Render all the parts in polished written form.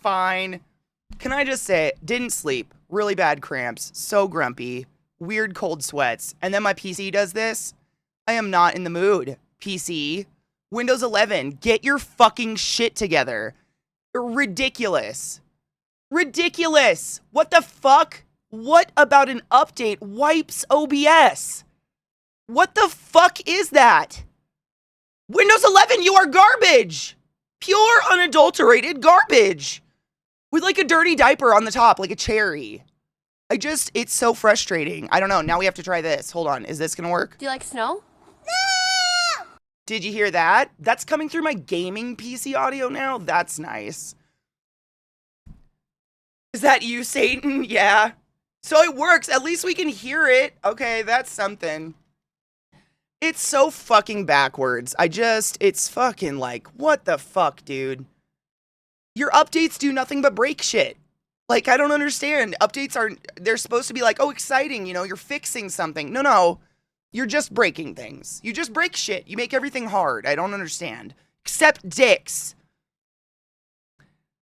fine. Can I just say, didn't sleep, really bad cramps, so grumpy, weird cold sweats, and then my PC does this? I am not in the mood, PC. Windows 11, get your fucking shit together. Ridiculous. Ridiculous. What the fuck? What about an update wipes OBS? What the fuck is that? Windows 11, you are garbage. Pure, unadulterated garbage. With like a dirty diaper on the top, like a cherry. It's so frustrating. I don't know. Now we have to try this. Hold on. Is this going to work? Do you like snow? Did you hear that? That's coming through my gaming PC audio now. That's nice. Is that you, Satan? Yeah. So it works. At least we can hear it. Okay, that's something. It's so fucking backwards. It's fucking like, what the fuck, dude? Your updates do nothing but break shit. Like, I don't understand. They're supposed to be like, oh, exciting, you're fixing something. No. You're just breaking things. You just break shit. You make everything hard. I don't understand. Except dicks.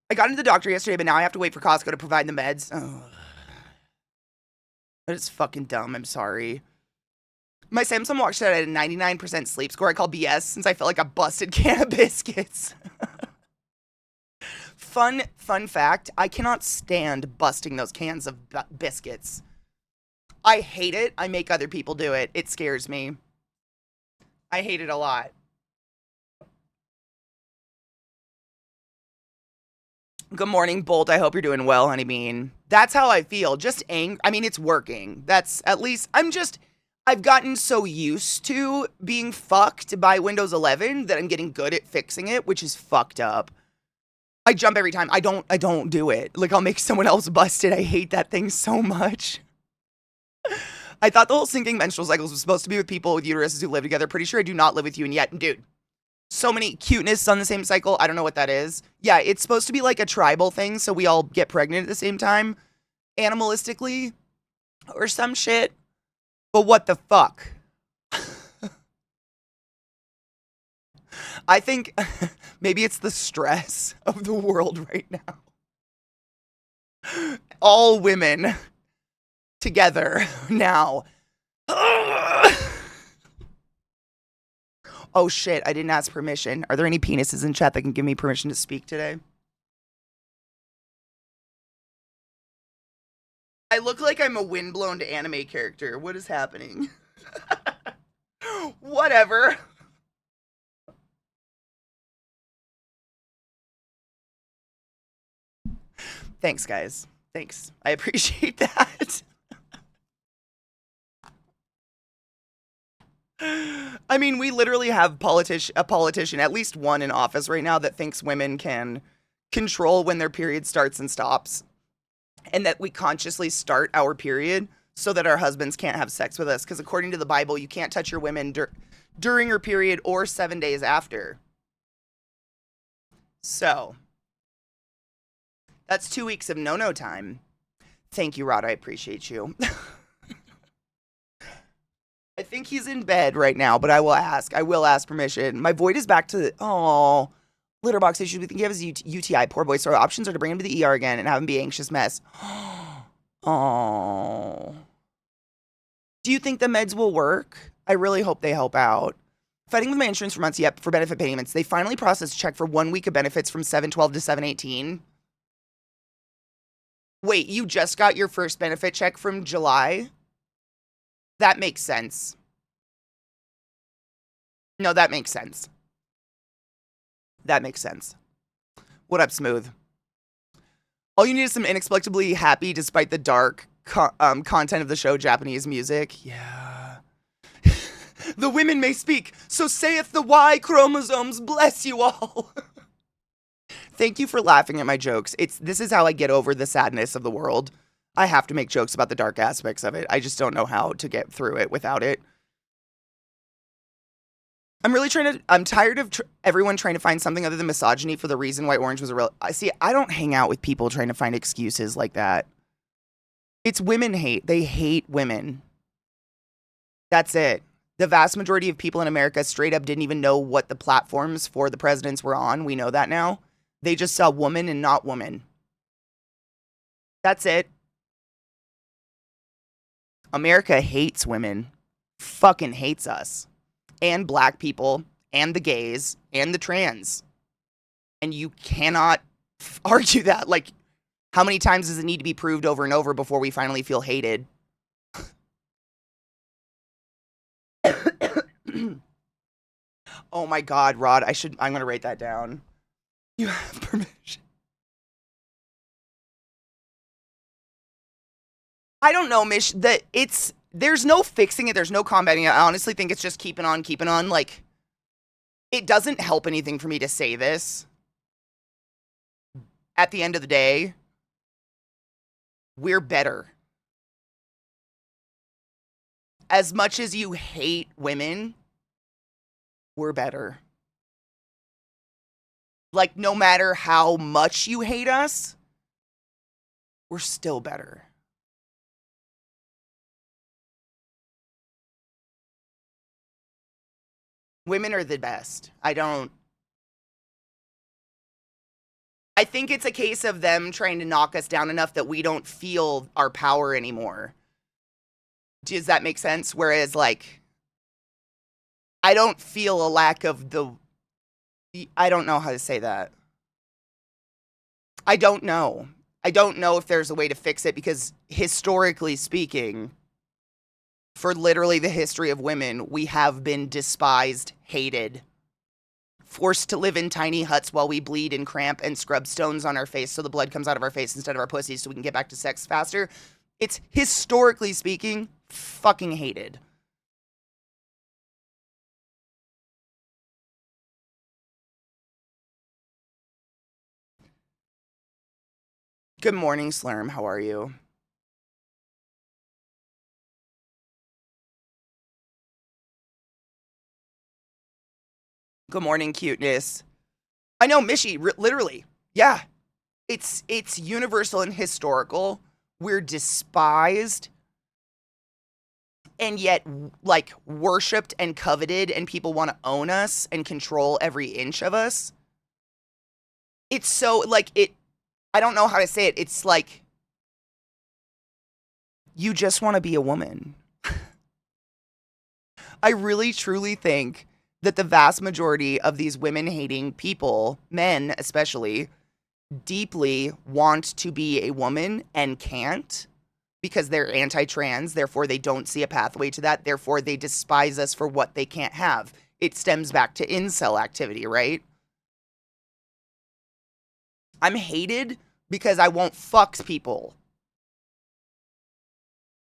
I got into the doctor yesterday, but now I have to wait for Costco to provide the meds. Oh. That is fucking dumb. I'm sorry. My Samsung watch said I had a 99% sleep score. I call BS since I felt like a busted can of biscuits. Fun fact, I cannot stand busting those cans of biscuits. I hate it. I make other people do it. It scares me. I hate it a lot. Good morning, Bolt. I hope you're doing well, honey bean. That's how I feel. Just angry. I mean, it's working. That's at least, I've gotten so used to being fucked by Windows 11 that I'm getting good at fixing it, which is fucked up. I jump every time. I don't do it. Like, I'll make someone else bust it. I hate that thing so much. I thought the whole syncing menstrual cycles was supposed to be with people with uteruses who live together. Pretty sure I do not live with you, and yet, dude, so many cuteness on the same cycle. I don't know what that is. Yeah, it's supposed to be like a tribal thing, so we all get pregnant at the same time, animalistically, or some shit. But what the fuck? I think maybe it's the stress of the world right now. All women together now. Oh shit, I didn't ask permission. Are there any penises in chat that can give me permission to speak today? I look like I'm a windblown anime character. What is happening? Whatever. Thanks, guys. Thanks. I appreciate that. I mean, we literally have a politician, at least one in office right now, that thinks women can control when their period starts and stops. And that we consciously start our period so that our husbands can't have sex with us. Because according to the Bible, you can't touch your women during her period or 7 days after. So, that's 2 weeks of no time. Thank you, Rod. I appreciate you. I think he's in bed right now, but I will ask permission. My void is back to, litter box issues. We think he has UTI. Poor boy. So our options are to bring him to the ER again and have him be anxious mess. Oh. Do you think the meds will work? I really hope they help out. Fighting with my insurance for months. Yep, for benefit payments. They finally processed a check for 1 week of benefits from 7/12 to 7/18. Wait, you just got your first benefit check from July? That makes sense. No, that makes sense. That makes sense. What up, Smooth? All you need is some inexplicably happy, despite the dark content of the show, Japanese music. Yeah. The women may speak, so saith the Y chromosomes, bless you all. Thank you for laughing at my jokes. This is how I get over the sadness of the world. I have to make jokes about the dark aspects of it. I just don't know how to get through it without it. I'm tired of everyone trying to find something other than misogyny for the reason why Orange was a real... I don't hang out with people trying to find excuses like that. It's women hate. They hate women. That's it. The vast majority of people in America straight up didn't even know what the platforms for the presidents were on. We know that now. They just saw woman and not woman. That's it. America hates women. Fucking hates us. And black people. And the gays. And the trans. And you cannot argue that. Like, how many times does it need to be proved over and over before we finally feel hated? Oh my God, Rod, I'm going to write that down. You have permission. I don't know, Mish, there's no fixing it. There's no combating it. I honestly think it's just keeping on. Like, it doesn't help anything for me to say this. At the end of the day, we're better. As much as you hate women, we're better. Like, no matter how much you hate us, we're still better. Women are the best. I think it's a case of them trying to knock us down enough that we don't feel our power anymore. Does that make sense? Whereas, like, I don't feel a lack of I don't know how to say that. I don't know. I don't know if there's a way to fix it because historically speaking, for literally the history of women, we have been despised, hated, forced to live in tiny huts while we bleed and cramp and scrub stones on our face so the blood comes out of our face instead of our pussies so we can get back to sex faster. It's, historically speaking, fucking hated. Good morning, Slurm. How are you? Good morning, cuteness. I know, Mishy, literally. Yeah. It's universal and historical. We're despised and yet, like, worshipped and coveted, and people want to own us and control every inch of us. It's so, like, I don't know how to say it. It's like, you just want to be a woman. I really, truly think that the vast majority of these women-hating people, men especially, deeply want to be a woman and can't because they're anti-trans, therefore they don't see a pathway to that, therefore they despise us for what they can't have. It stems back to incel activity, right? I'm hated because I won't fuck people.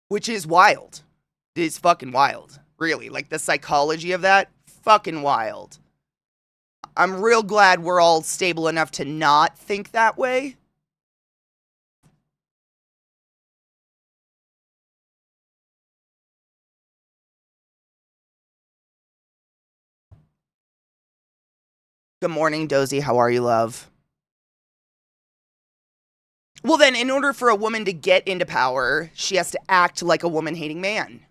Which is wild. It's fucking wild. Really. Like, the psychology of that, fucking wild. I'm real glad we're all stable enough to not think that way. Good morning, Dozy. How are you, love? Well, then, in order for a woman to get into power, she has to act like a woman-hating man.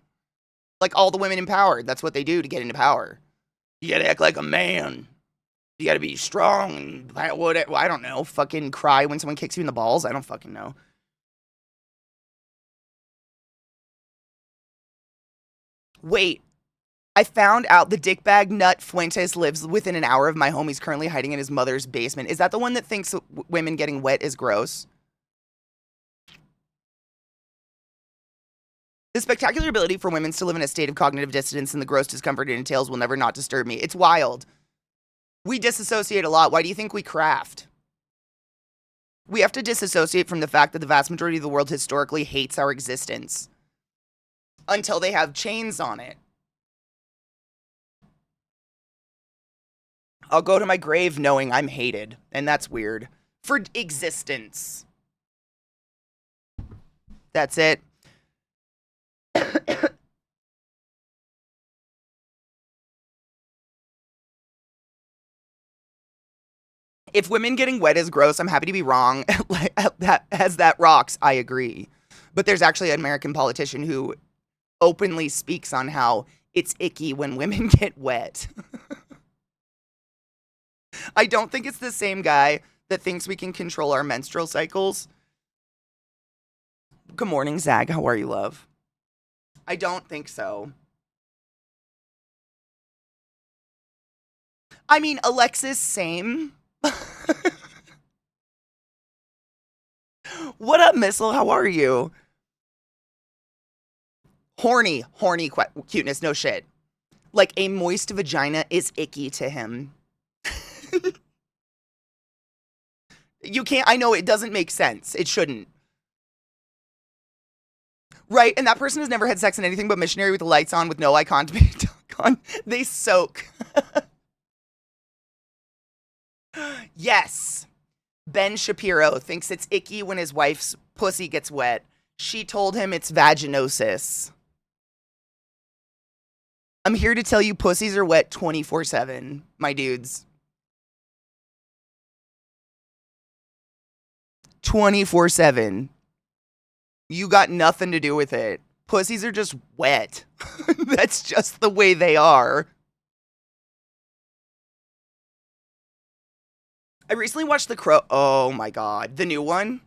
Like all the women in power. That's what they do to get into power. You gotta act like a man. You gotta be strong and whatever. I don't know. Fucking cry when someone kicks you in the balls. I don't fucking know. Wait. I found out the dickbag nut Fuentes lives within an hour of my home. He's currently hiding in his mother's basement. Is that the one that thinks women getting wet is gross? The spectacular ability for women to live in a state of cognitive dissonance and the gross discomfort it entails will never not disturb me. It's wild. We disassociate a lot. Why do you think we craft? We have to disassociate from the fact that the vast majority of the world historically hates our existence until they have chains on it. I'll go to my grave knowing I'm hated, and that's weird. For existence. That's it. If women getting wet is gross, I'm happy to be wrong. As that rocks, I agree. But there's actually an American politician who openly speaks on how it's icky when women get wet. I don't think it's the same guy that thinks we can control our menstrual cycles. Good morning, Zag. How are you, love? I don't think so. I mean, Alexis, same. What up, Missile? How are you? Horny cuteness, no shit. Like, a moist vagina is icky to him. You can't, I know it doesn't make sense. It shouldn't. Right, and that person has never had sex in anything but missionary with the lights on with no eye contact. They soak. Yes. Ben Shapiro thinks it's icky when his wife's pussy gets wet. She told him it's vaginosis. I'm here to tell you pussies are wet 24/7, my dudes. 24/7. You got nothing to do with it. Pussies are just wet. That's just the way they are. I recently watched The Crow. Oh my god. The new one?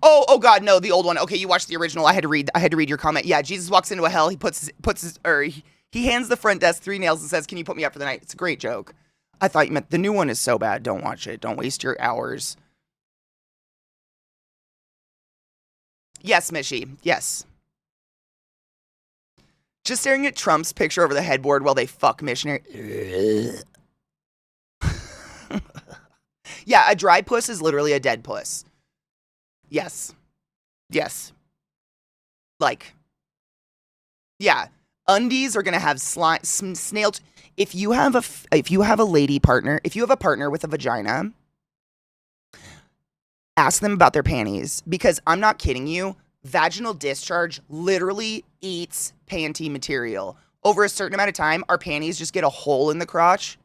Oh god, no, the old one. Okay, you watched the original. I had to read your comment. Yeah, Jesus walks into a hell. He he hands the front desk 3 nails and says, "Can you put me up for the night?" It's a great joke. I thought you meant the new one is so bad. Don't watch it. Don't waste your hours. Yes, Mishy. Yes. Just staring at Trump's picture over the headboard while they fuck missionary. Yeah, a dry puss is literally a dead puss. Yes. Yes. Like, yeah. Undies are gonna have snail. If you have a lady partner, if you have a partner with a vagina, ask them about their panties, because I'm not kidding you. Vaginal discharge literally eats panty material. Over a certain amount of time, our panties just get a hole in the crotch.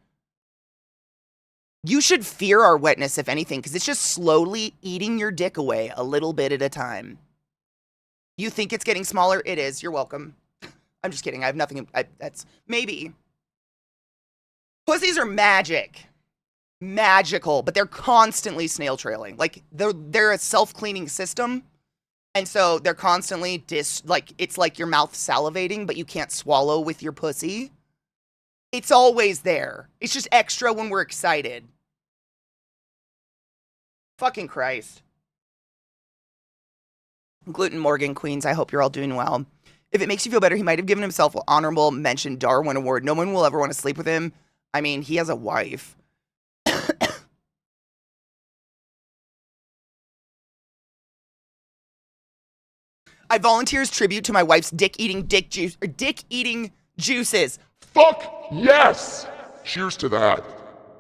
You should fear our wetness, if anything, because it's just slowly eating your dick away a little bit at a time. You think it's getting smaller? It is. You're welcome. I'm just kidding. I have nothing. That's maybe. Pussies are magical, but they're constantly snail trailing. Like, they're a self-cleaning system. And so they're constantly it's like your mouth salivating, but you can't swallow with your pussy. It's always there. It's just extra when we're excited. Fucking Christ. Gluten Morgan Queens, I hope you're all doing well. If it makes you feel better, he might have given himself an honorable mention Darwin Award. No one will ever want to sleep with him. I mean, he has a wife. I volunteer as tribute to my wife's dick-eating juices. Fuck yes! Cheers to that.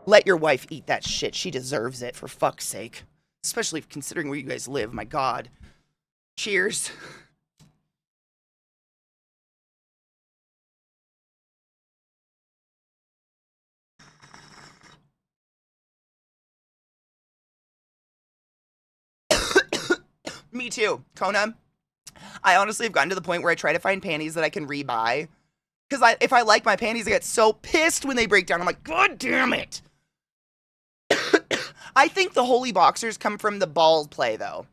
Let your wife eat that shit. She deserves it, for fuck's sake. Especially considering where you guys live, my god. Cheers. Me too, Kona. I honestly have gotten to the point where I try to find panties that I can rebuy. Because if I like my panties, I get so pissed when they break down. I'm like, God damn it. I think the holy boxers come from the ball play, though.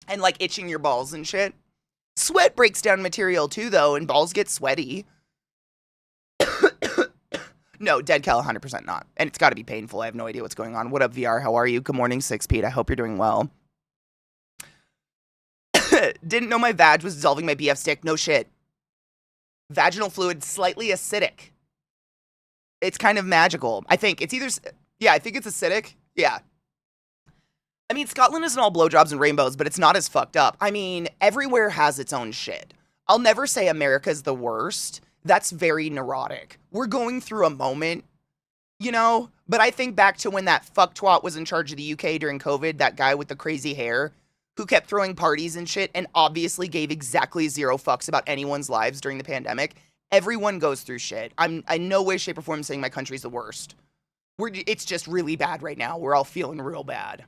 And, like, itching your balls and shit. Sweat breaks down material, too, though, and balls get sweaty. No, dead Cal, 100% not. And it's got to be painful. I have no idea what's going on. What up, VR? How are you? Good morning, 6Pete. I hope you're doing well. Didn't know my vag was dissolving my BF stick. No shit. Vaginal fluid, slightly acidic. It's kind of magical. I think it's either... Yeah, I think it's acidic. Yeah. I mean, Scotland isn't all blowjobs and rainbows, but it's not as fucked up. I mean, everywhere has its own shit. I'll never say America's the worst. That's very neurotic. We're going through a moment, you know? But I think back to when that fucktwat was in charge of the UK during COVID, that guy with the crazy hair, who kept throwing parties and shit and obviously gave exactly 0 fucks about anyone's lives during the pandemic. Everyone goes through shit. I'm in no way, shape, or form saying my country's the worst. It's just really bad right now. We're all feeling real bad.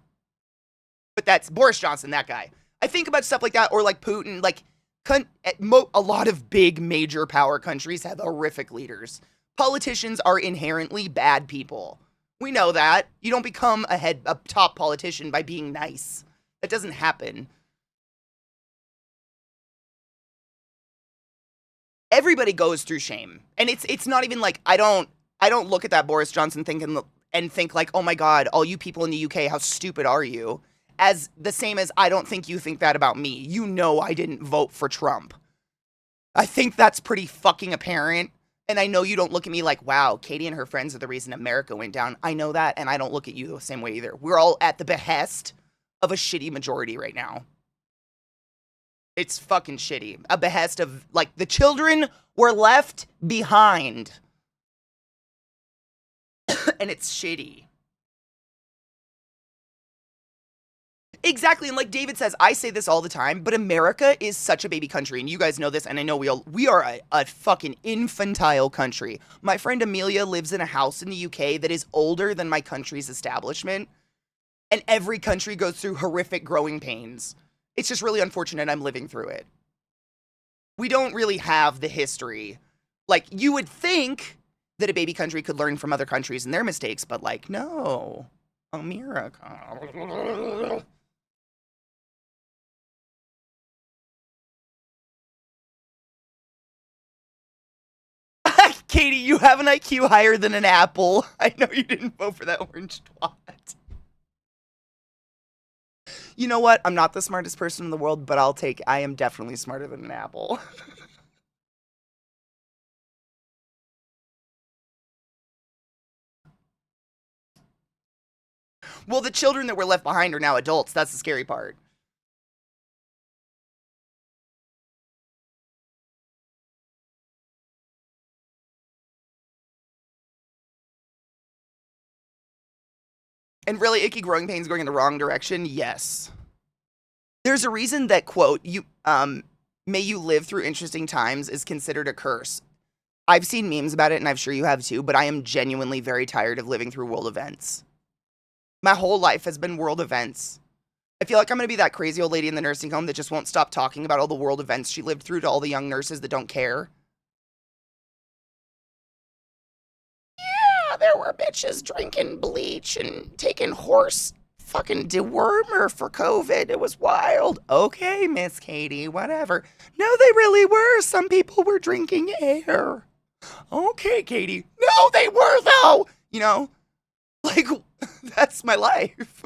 But that's Boris Johnson, that guy. I think about stuff like that, or like Putin. Like, a lot of big major power countries have horrific leaders. Politicians are inherently bad people. We know that. You don't become a top politician by being nice. That doesn't happen. Everybody goes through shame. And it's not even like I don't look at that Boris Johnson and think like, "Oh my god, all you people in the UK, how stupid are you?" As the same as I don't think you think that about me. You know I didn't vote for Trump. I think that's pretty fucking apparent. And I know you don't look at me like, wow, Katie and her friends are the reason America went down. I know that, and I don't look at you the same way either. We're all at the behest of a shitty majority right now. It's fucking shitty. A behest of, like, the children were left behind. And it's shitty. Exactly, and like David says, I say this all the time, but America is such a baby country, and you guys know this, and I know we are a fucking infantile country. My friend Amelia lives in a house in the UK that is older than my country's establishment, and every country goes through horrific growing pains. It's just really unfortunate I'm living through it. We don't really have the history. Like, you would think that a baby country could learn from other countries and their mistakes, but like, no. America. Katie, you have an IQ higher than an apple. I know you didn't vote for that orange twat. You know what? I'm not the smartest person in the world, but I am definitely smarter than an apple. Well, the children that were left behind are now adults. That's the scary part. And really, icky growing pains going in the wrong direction? Yes. There's a reason that, quote, may you live through interesting times is considered a curse. I've seen memes about it, and I'm sure you have too, but I am genuinely very tired of living through world events. My whole life has been world events. I feel like I'm going to be that crazy old lady in the nursing home that just won't stop talking about all the world events she lived through to all the young nurses that don't care. Yeah, there were bitches drinking bleach and taking horse fucking dewormer for COVID. It was wild. Okay, Miss Katie, whatever. No, they really were. Some people were drinking air. Okay, Katie. No, they were, though. You know, like, that's my life.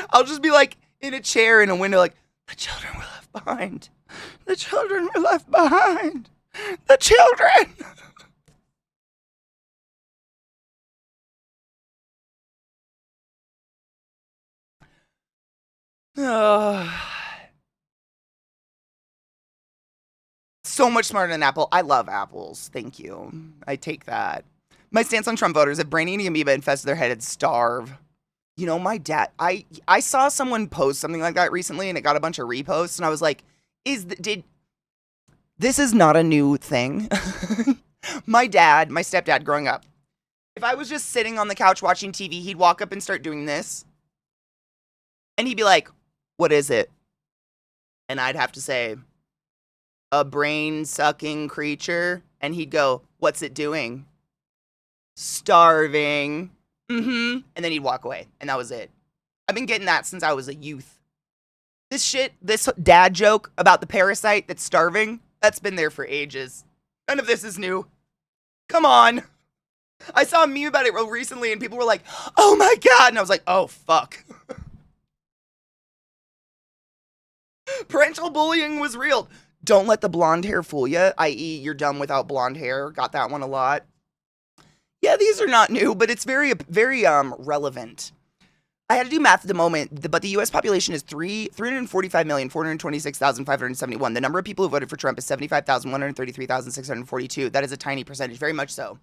I'll just be like in a chair in a window, like, the children were left behind. The children were left behind. The children. So much smarter than Apple. I love apples. Thank you. I take that. My stance on Trump voters: if brain eating amoeba infested their head, it'd starve. You know, my dad. I saw someone post something like that recently, and it got a bunch of reposts, and I was like, this is not a new thing. My stepdad, growing up, if I was just sitting on the couch watching TV, he'd walk up and start doing this, and he'd be like, "What is it?" And I'd have to say, "A brain-sucking creature." And he'd go, "What's it doing?" "Starving." And then he'd walk away. And that was it. I've been getting that since I was a youth. This dad joke about the parasite that's starving, that's been there for ages. None of this is new. Come on. I saw a meme about it real recently and people were like, "Oh my God." And I was like, oh, fuck. Parental bullying was real. Don't let the blonde hair fool you, i.e. you're dumb without blonde hair. Got that one a lot. Yeah, these are not new, but it's very, very relevant. I had to do math at the moment, but the U.S. population is 345,426,571. The number of people who voted for Trump is 75,133,642. That is a tiny percentage, very much so.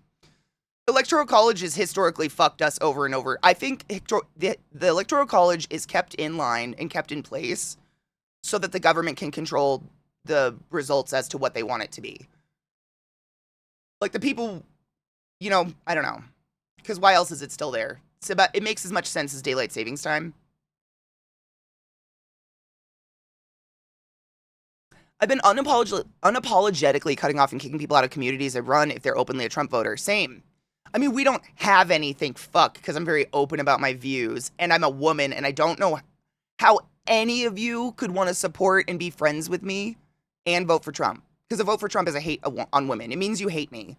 Electoral College has historically fucked us over and over. I think the Electoral College is kept in line and kept in place so that the government can control the results as to what they want it to be. Like, the people, you know, I don't know. Because why else is it still there? It makes as much sense as daylight savings time. I've been unapologetically cutting off and kicking people out of communities I run if they're openly a Trump voter. Same. I mean, we don't have anything, fuck, because I'm very open about my views, and I'm a woman, and I don't know how any of you could want to support and be friends with me and vote for Trump. Because a vote for Trump is a hate on women. It means you hate me.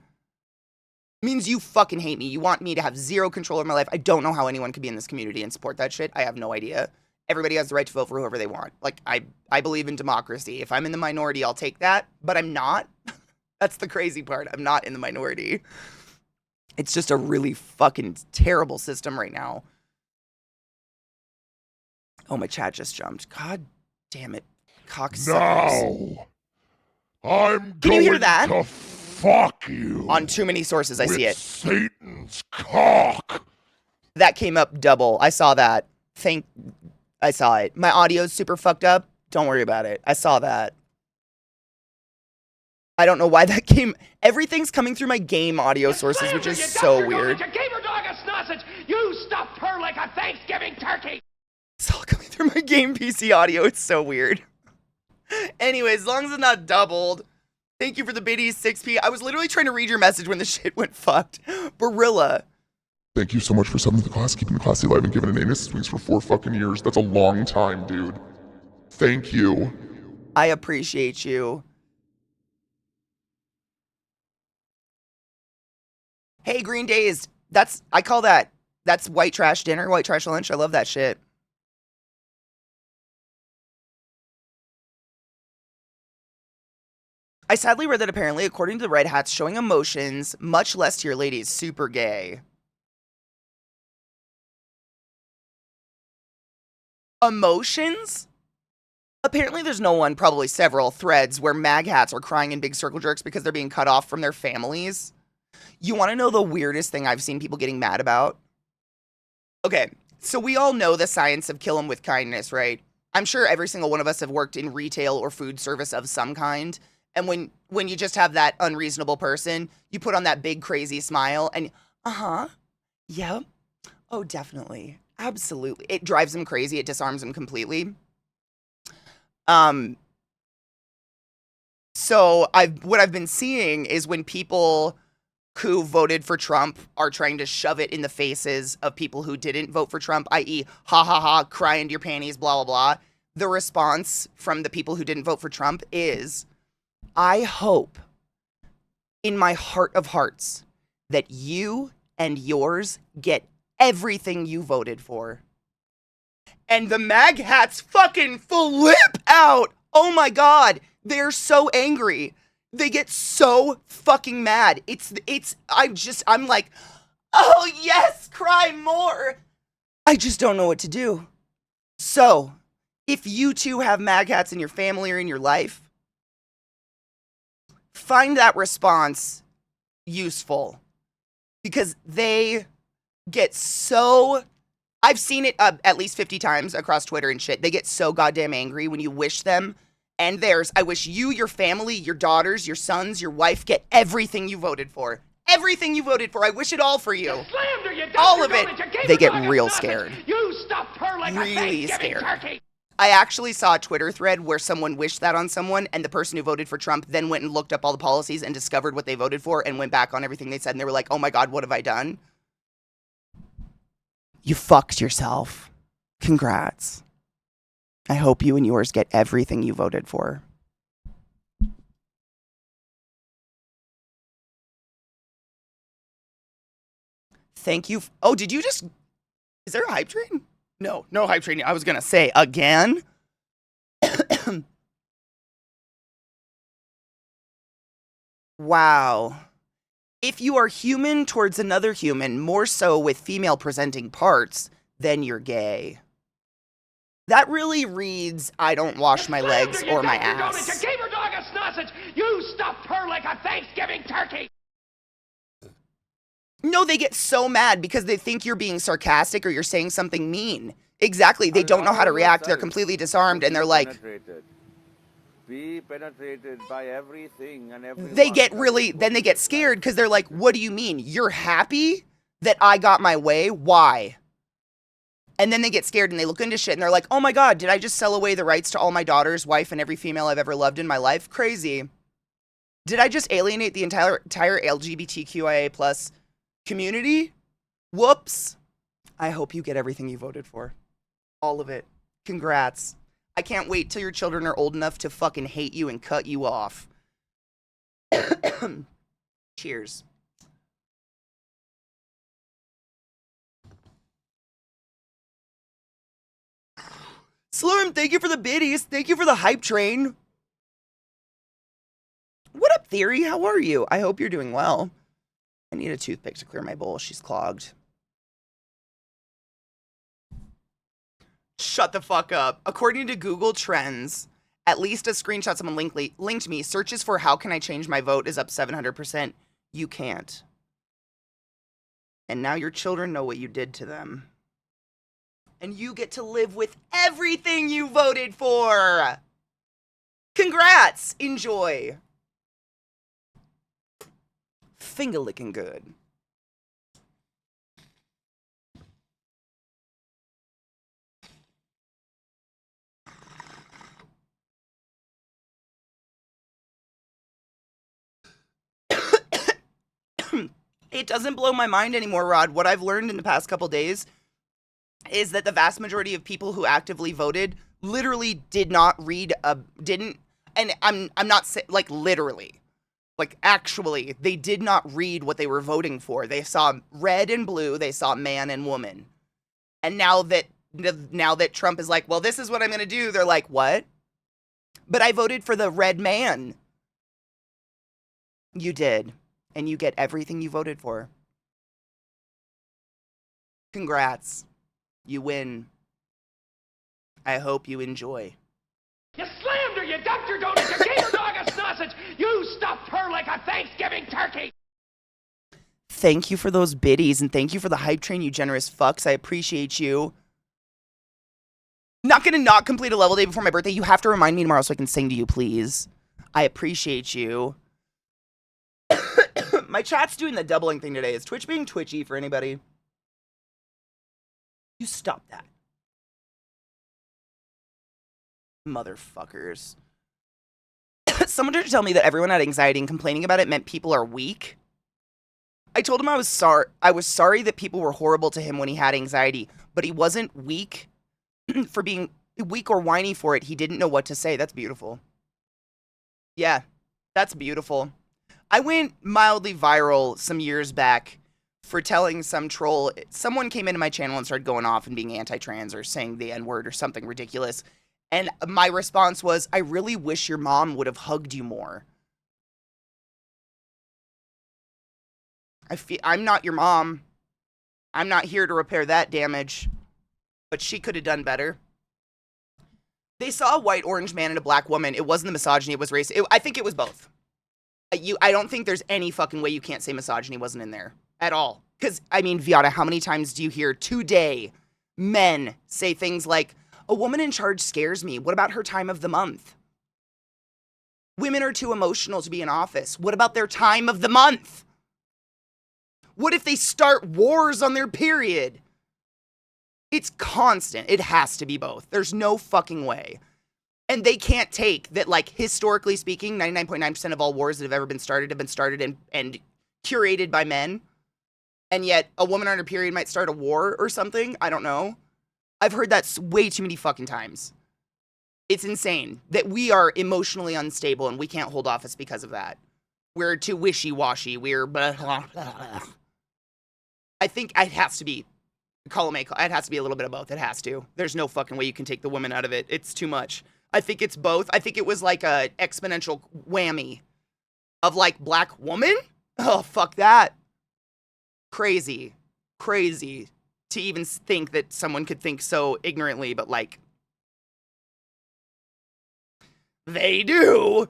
It means you fucking hate me. You want me to have zero control over my life. I don't know how anyone could be in this community and support that shit. I have no idea. Everybody has the right to vote for whoever they want. Like, I believe in democracy. If I'm in the minority, I'll take that, but I'm not. That's the crazy part. I'm not in the minority. It's just a really fucking terrible system right now. Oh, my chat just jumped. God damn it. Cocksuckers. Now, I'm Can you hear going that? to fuck you. On too many sources, I with see it. Satan's cock. That came up double. I saw that. I saw it. My audio's super fucked up. Don't worry about it. I saw that. I don't know why that came. Everything's coming through my game audio sources, which is so weird. You gave her dog a sausage. You stuffed her like a Thanksgiving turkey. It's all coming through my game PC audio. It's so weird. Anyways, as long as it's not doubled. Thank you for the biddies, 6P. I was literally trying to read your message when the shit went fucked. Barilla. Thank you so much for subbing to the class, keeping the classy alive, and giving an anus swings for 4 fucking years. That's a long time, dude. Thank you. I appreciate you. Hey, Green Days. I call that's white trash dinner, white trash lunch. I love that shit. I sadly read that apparently, according to the Red Hats, showing emotions, much less to your lady, is super gay. Emotions? Apparently there's no one, probably several, threads where mag hats are crying in big circle jerks because they're being cut off from their families. You want to know the weirdest thing I've seen people getting mad about? Okay, so we all know the science of kill 'em with kindness, right? I'm sure every single one of us have worked in retail or food service of some kind. And when you just have that unreasonable person, you put on that big crazy smile and, yep, oh, definitely, absolutely. It drives them crazy. It disarms them completely. So what I've been seeing is when people who voted for Trump are trying to shove it in the faces of people who didn't vote for Trump, i.e., ha ha ha, cry into your panties, blah, blah, blah. The response from the people who didn't vote for Trump is, I hope in my heart of hearts that you and yours get everything you voted for. And the mag hats fucking flip out. Oh my God. They're so angry. They get so fucking mad. I'm like, oh yes, cry more. I just don't know what to do. So, if you too have mag hats in your family or in your life, find that response useful. Because they get so... I've seen it at least 50 times across Twitter and shit. They get so goddamn angry when you wish them and theirs. I wish you, your family, your daughters, your sons, your wife get everything you voted for. Everything you voted for. I wish it all for you. You slammed her, you All of dumpster it. donut. You gave They her get dog a real sausage. scared. You stuffed her like Really a Thanksgiving scared. turkey. I actually saw a Twitter thread where someone wished that on someone, and the person who voted for Trump then went and looked up all the policies and discovered what they voted for and went back on everything they said, and they were like, oh my God, what have I done? You fucked yourself. Congrats. I hope you and yours get everything you voted for. Thank you. Oh, did you just... Is there a hype train? No hype train. I was going to say, again? Wow. If you are human towards another human, more so with female presenting parts, then you're gay. That really reads, I don't wash my legs or my ass. You gave her dog a sausage. You stuffed her like a Thanksgiving turkey. No, they get so mad because they think you're being sarcastic or you're saying something mean. Exactly. They don't know how to react. They're completely disarmed and they're like... Be penetrated by everything and everyone. They get really... Then they get scared because they're like, what do you mean? You're happy that I got my way? Why? And then they get scared and they look into shit and they're like, oh my God, did I just sell away the rights to all my daughters, wife, and every female I've ever loved in my life? Crazy. Did I just alienate the entire LGBTQIA plus Community? Whoops. I hope you get everything you voted for. All of it. Congrats. I can't wait till your children are old enough to fucking hate you and cut you off. Cheers. Slurm, thank you for the biddies. Thank you for the hype train. What up, Theory? How are you? I hope you're doing well. I need a toothpick to clear my bowl. She's clogged. Shut the fuck up. According to Google Trends, at least a screenshot someone linked me, searches for how can I change my vote is up 700%. You can't. And now your children know what you did to them. And you get to live with everything you voted for. Congrats. Enjoy. Finger licking good. It doesn't blow my mind anymore, Rod. What I've learned in the past couple days is that the vast majority of people who actively voted literally did not read didn't, and I'm not saying like literally, like actually, they did not read what they were voting for. They saw red and blue, they saw man and woman. And now that Trump is like, well, this is what I'm going to do, they're like, what? But I voted for the red man. You did. And you get everything you voted for. Congrats. You win. I hope you enjoy. You slammed her, you dumped her donut, you gave her dog a sausage, you stuffed her like a Thanksgiving turkey. Thank you for those biddies, and thank you for the hype train, you generous fucks. I appreciate you. Not gonna not complete a level day before my birthday. You have to remind me tomorrow so I can sing to you, please. I appreciate you. My chat's doing the doubling thing today. Is Twitch being twitchy for anybody? You stop that. Motherfuckers. Someone tried to tell me that everyone had anxiety and complaining about it meant people are weak. I told him I was sorry that people were horrible to him when he had anxiety, but he wasn't weak for being weak or whiny for it. He didn't know what to say. That's beautiful. Yeah, that's beautiful. I went mildly viral some years back for telling some troll. Someone came into my channel and started going off and being anti-trans or saying the N-word or something ridiculous. And my response was, I really wish your mom would have hugged you more. I'm not your mom. I'm not here to repair that damage. But she could have done better. They saw a white orange man and a black woman. It wasn't the misogyny, it was race. I think it was both. I don't think there's any fucking way you can't say misogyny wasn't in there at all. Because, I mean, Viana, how many times do you hear today men say things like, a woman in charge scares me. What about her time of the month? Women are too emotional to be in office. What about their time of the month? What if they start wars on their period? It's constant. It has to be both. There's no fucking way. And they can't take that, like, historically speaking, 99.9% of all wars that have ever been started have been started and curated by men. And yet a woman on her period might start a war or something. I don't know. I've heard that way too many fucking times. It's insane that we are emotionally unstable and we can't hold office because of that. We're too wishy-washy. We're blah, blah, blah. I think it has to be column A. It has to be a little bit of both. It has to. There's no fucking way you can take the women out of it. It's too much. I think it's both. I think it was like a exponential whammy of like black woman. Oh, fuck that. Crazy. Crazy to even think that someone could think so ignorantly, but like they do.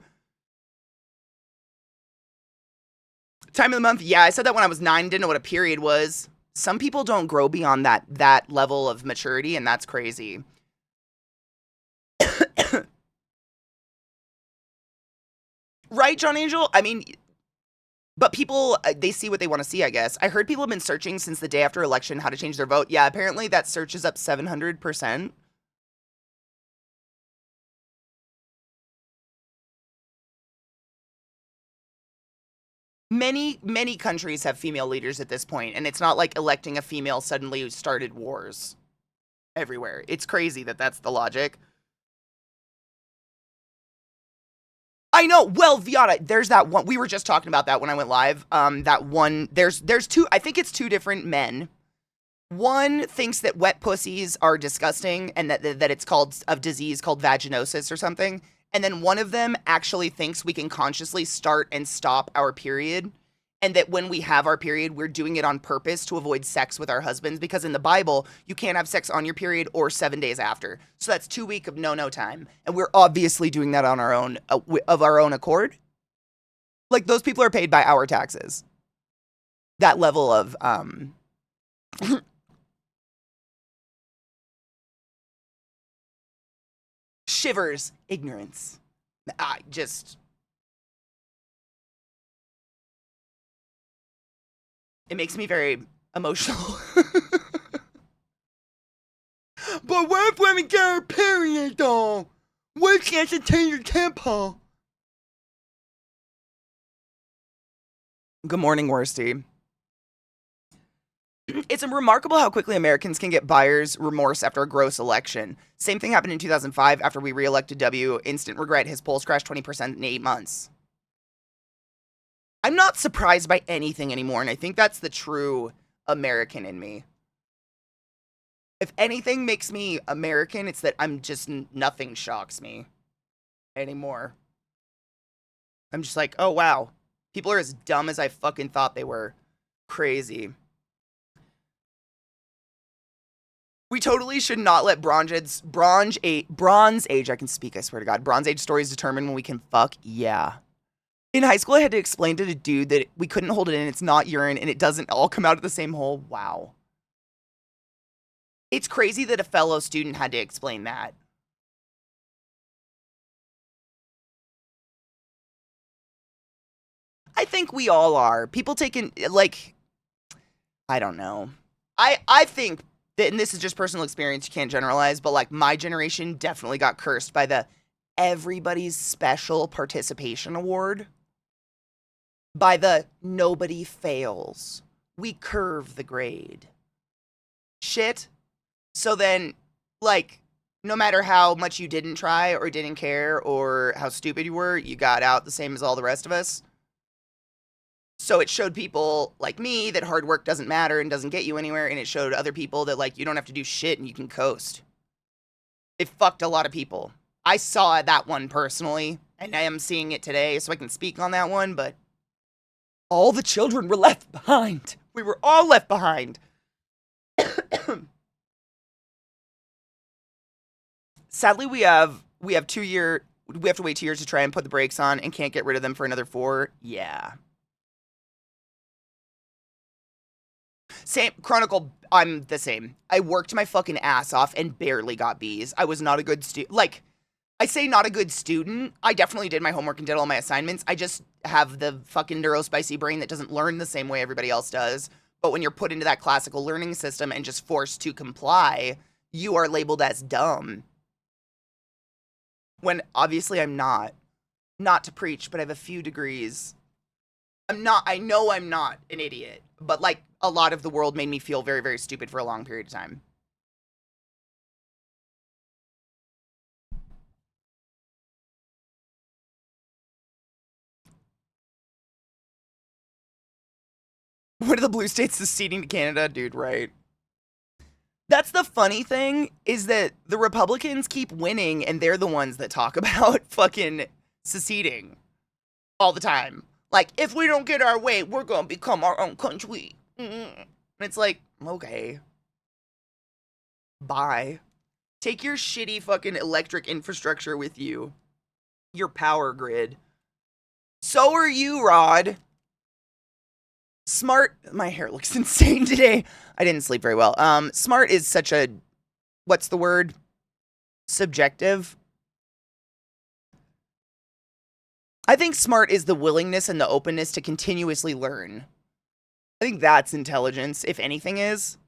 Time of the month. Yeah, I said that when I was 9, didn't know what a period was. Some people don't grow beyond that level of maturity, and that's crazy. Right, John Angel? I mean, but people, they see what they want to see, I guess. I heard people have been searching since the day after election how to change their vote. Yeah, apparently that search is up 700%. many countries have female leaders at this point, and it's not like electing a female suddenly started wars everywhere. It's crazy that that's the logic. I know. Well, Viata, there's that one. We were just talking about that when I went live. That one. There's two. I think it's two different men. One thinks that wet pussies are disgusting and that it's called a disease called vaginosis or something. And then one of them actually thinks we can consciously start and stop our period. And that when we have our period, we're doing it on purpose to avoid sex with our husbands. Because in the Bible, you can't have sex on your period or 7 days after. So that's 2 weeks of no time. And we're obviously doing that on our own, of our own accord. Like, those people are paid by our taxes. That level of, shivers ignorance. I just... It makes me very emotional. But what if women get our period, though? What can't you take your tempo? Good morning, Worsty. It's remarkable how quickly Americans can get buyer's remorse after a gross election. Same thing happened in 2005 after we re-elected W. Instant regret. His polls crashed 20% in 8 months. I'm not surprised by anything anymore, and I think that's the true American in me. If anything makes me American, it's that I'm just, nothing shocks me anymore. I'm just like, oh wow, people are as dumb as I fucking thought they were. Crazy. We totally should not let Bronze Age, I can speak, I swear to God, Bronze Age stories determine when we can fuck. Yeah. In high school, I had to explain to the dude that we couldn't hold it in, it's not urine, and it doesn't all come out of the same hole. Wow. It's crazy that a fellow student had to explain that. I think we all are. People taking, like, I don't know. I think that, and this is just personal experience, you can't generalize, but like my generation definitely got cursed by the Everybody's Special Participation Award. By the nobody fails. We curve the grade. Shit. So then, like, no matter how much you didn't try or didn't care or how stupid you were, you got out the same as all the rest of us. So it showed people like me that hard work doesn't matter and doesn't get you anywhere, and it showed other people that, like, you don't have to do shit and you can coast. It fucked a lot of people. I saw that one personally, and I am seeing it today, so I can speak on that one, but all the children were left behind. We were all left behind. Sadly, we have to wait 2 years to try and put the brakes on and can't get rid of them for another 4. Yeah. Same, Chronicle, I'm the same. I worked my fucking ass off and barely got B's. I was not a good student. Like, I say not a good student. I definitely did my homework and did all my assignments. I just have the fucking neurospicy brain that doesn't learn the same way everybody else does. But when you're put into that classical learning system and just forced to comply, you are labeled as dumb. When obviously I'm not. Not to preach, but I have a few degrees. I know I'm not an idiot. But like, a lot of the world made me feel very, very stupid for a long period of time. What are the blue states seceding to Canada? Dude, right. That's the funny thing, is that the Republicans keep winning and they're the ones that talk about fucking seceding all the time. Like, if we don't get our way, we're gonna become our own country. And it's like, okay. Bye. Take your shitty fucking electric infrastructure with you. Your power grid. So are you, Rod. Smart, my hair looks insane today. I didn't sleep very well. Smart is such a, what's the word? Subjective. I think smart is the willingness and the openness to continuously learn. I think that's intelligence, if anything is.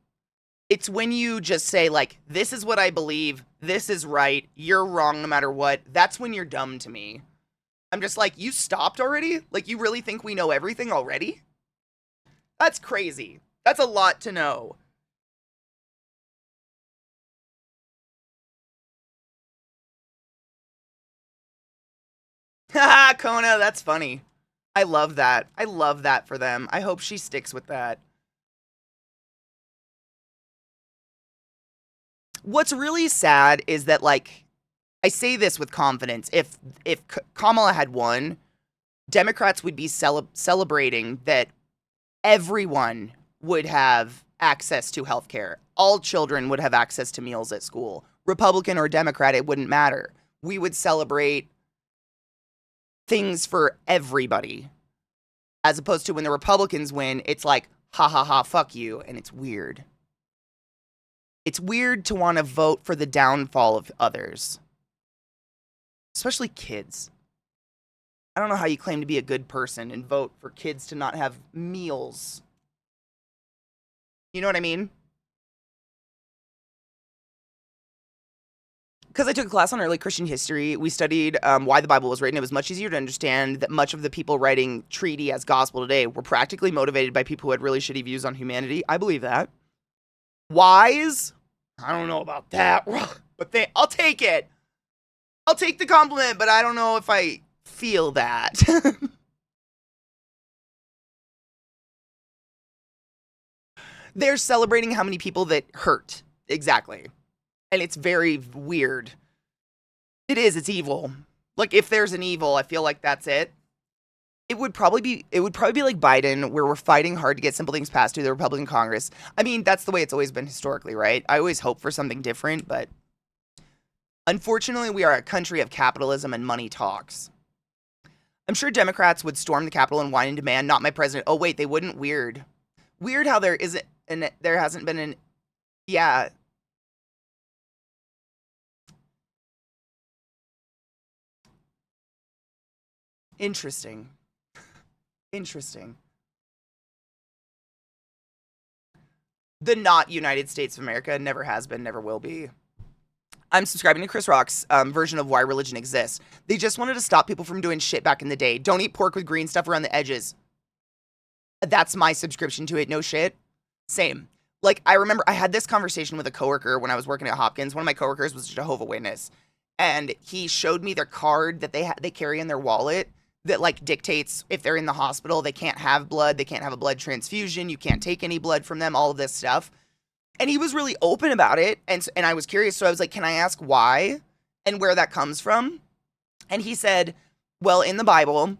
It's when you just say, like, this is what I believe, this is right, you're wrong no matter what. That's when you're dumb to me. I'm just like, you stopped already? Like, you really think we know everything already? That's crazy. That's a lot to know. Haha, Kona, that's funny. I love that. I love that for them. I hope she sticks with that. What's really sad is that, like, I say this with confidence. If Kamala had won, Democrats would be celebrating that everyone would have access to health care. All children would have access to meals at school. Republican or Democrat, it wouldn't matter. We would celebrate things for everybody. As opposed to when the Republicans win, it's like, ha ha ha, fuck you. And it's weird. It's weird to want to vote for the downfall of others. Especially kids. I don't know how you claim to be a good person and vote for kids to not have meals. You know what I mean? Because I took a class on early Christian history, we studied why the Bible was written. It was much easier to understand that much of the people writing treaty as gospel today were practically motivated by people who had really shitty views on humanity. I believe that. Wise? I don't know about that. But I'll take it. I'll take the compliment, but I don't know if I feel that. They're celebrating how many people that hurt. Exactly. And it's very weird. It is, it's evil. Like, if there's an evil, I feel like that's it. It would probably be like Biden, where we're fighting hard to get simple things passed through the Republican Congress. I mean, that's the way it's always been historically, right? I always hope for something different, but unfortunately, we are a country of capitalism and money talks. I'm sure Democrats would storm the Capitol and whine and demand, not my president. Oh, wait, they wouldn't? Weird. Weird how there hasn't been an, yeah. Interesting. Interesting. The not United States of America never has been, never will be. I'm subscribing to Chris Rock's version of why religion exists. They just wanted to stop people from doing shit back in the day. Don't eat pork with green stuff around the edges. That's my subscription to it. No shit. Same. Like, I remember I had this conversation with a coworker when I was working at Hopkins. One of my coworkers was a Jehovah's Witness. And he showed me their card that they carry in their wallet that, like, dictates if they're in the hospital, they can't have blood, they can't have a blood transfusion, you can't take any blood from them, all of this stuff. And he was really open about it, and I was curious, so I was like, can I ask why and where that comes from? And he said, well, in the Bible,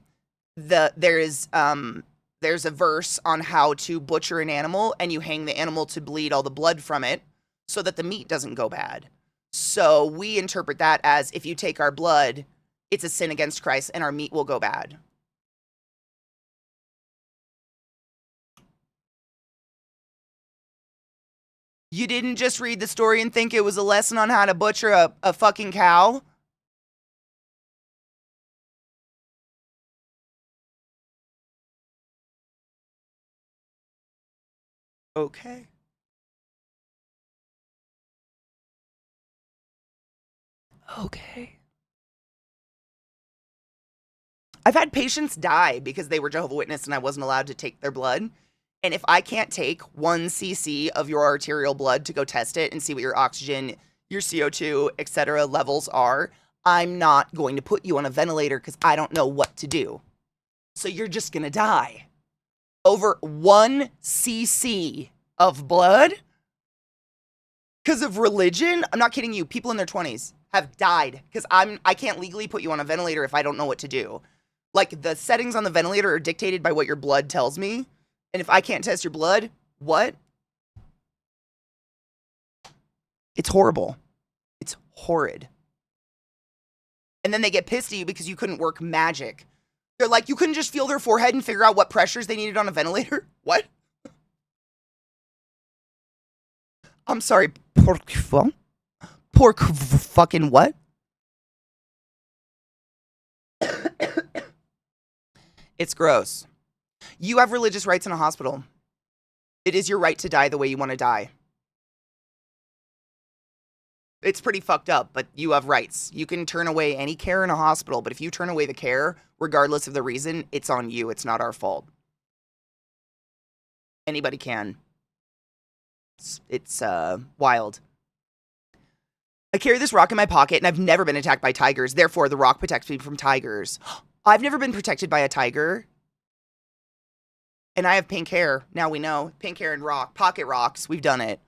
there's a verse on how to butcher an animal, and you hang the animal to bleed all the blood from it so that the meat doesn't go bad. So we interpret that as, if you take our blood, it's a sin against Christ, and our meat will go bad. You didn't just read the story and think it was a lesson on how to butcher a fucking cow? Okay. Okay. I've had patients die because they were Jehovah's Witness and I wasn't allowed to take their blood. And if I can't take 1 cc of your arterial blood to go test it and see what your oxygen, your CO2, etc. levels are, I'm not going to put you on a ventilator because I don't know what to do. So you're just going to die. Over 1 cc of blood? Because of religion? I'm not kidding you. People in their 20s have died because I can't legally put you on a ventilator if I don't know what to do. Like, the settings on the ventilator are dictated by what your blood tells me. And if I can't test your blood, what? It's horrible. It's horrid. And then they get pissed at you because you couldn't work magic. They're like, you couldn't just feel their forehead and figure out what pressures they needed on a ventilator? What? I'm sorry, pork fucking what? It's gross. You have religious rights in a hospital. It is your right to die the way you want to die. It's pretty fucked up, but you have rights. You can turn away any care in a hospital, but if you turn away the care, regardless of the reason, it's on you. It's not our fault. Anybody can. It's wild. I carry this rock in my pocket, and I've never been attacked by tigers. Therefore, the rock protects me from tigers. I've never been protected by a tiger. And I have pink hair. Now we know. Pink hair and rock. Pocket rocks. We've done it.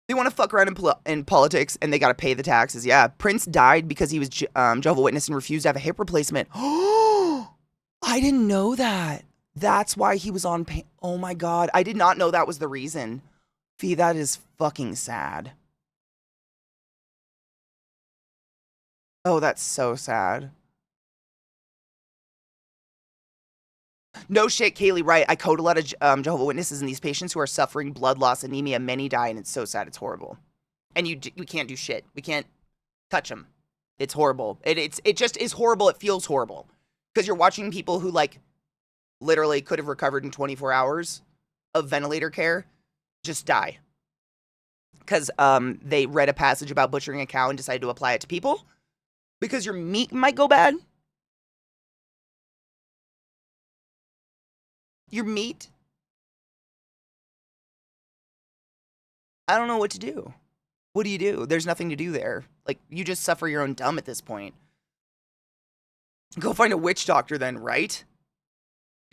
They want to fuck around in politics, and they got to pay the taxes. Yeah. Prince died because he was Jehovah's Witness and refused to have a hip replacement. Oh, I didn't know that. That's why he was on pain. Oh, my God. I did not know that was the reason. Fee, that is fucking sad. Oh, that's so sad. No shit, Kaylee, right. I code a lot of Jehovah's Witnesses, and these patients who are suffering blood loss, anemia, many die, and it's so sad. It's horrible. And we can't do shit. We can't touch them. It's horrible. It just is horrible. It feels horrible. Because you're watching people who, like, literally could have recovered in 24 hours of ventilator care just die. Because they read a passage about butchering a cow and decided to apply it to people. Because your meat might go bad. Your meat. I don't know what to do. What do you do? There's nothing to do there. Like, you just suffer your own dumb at this point. Go find a witch doctor then, right?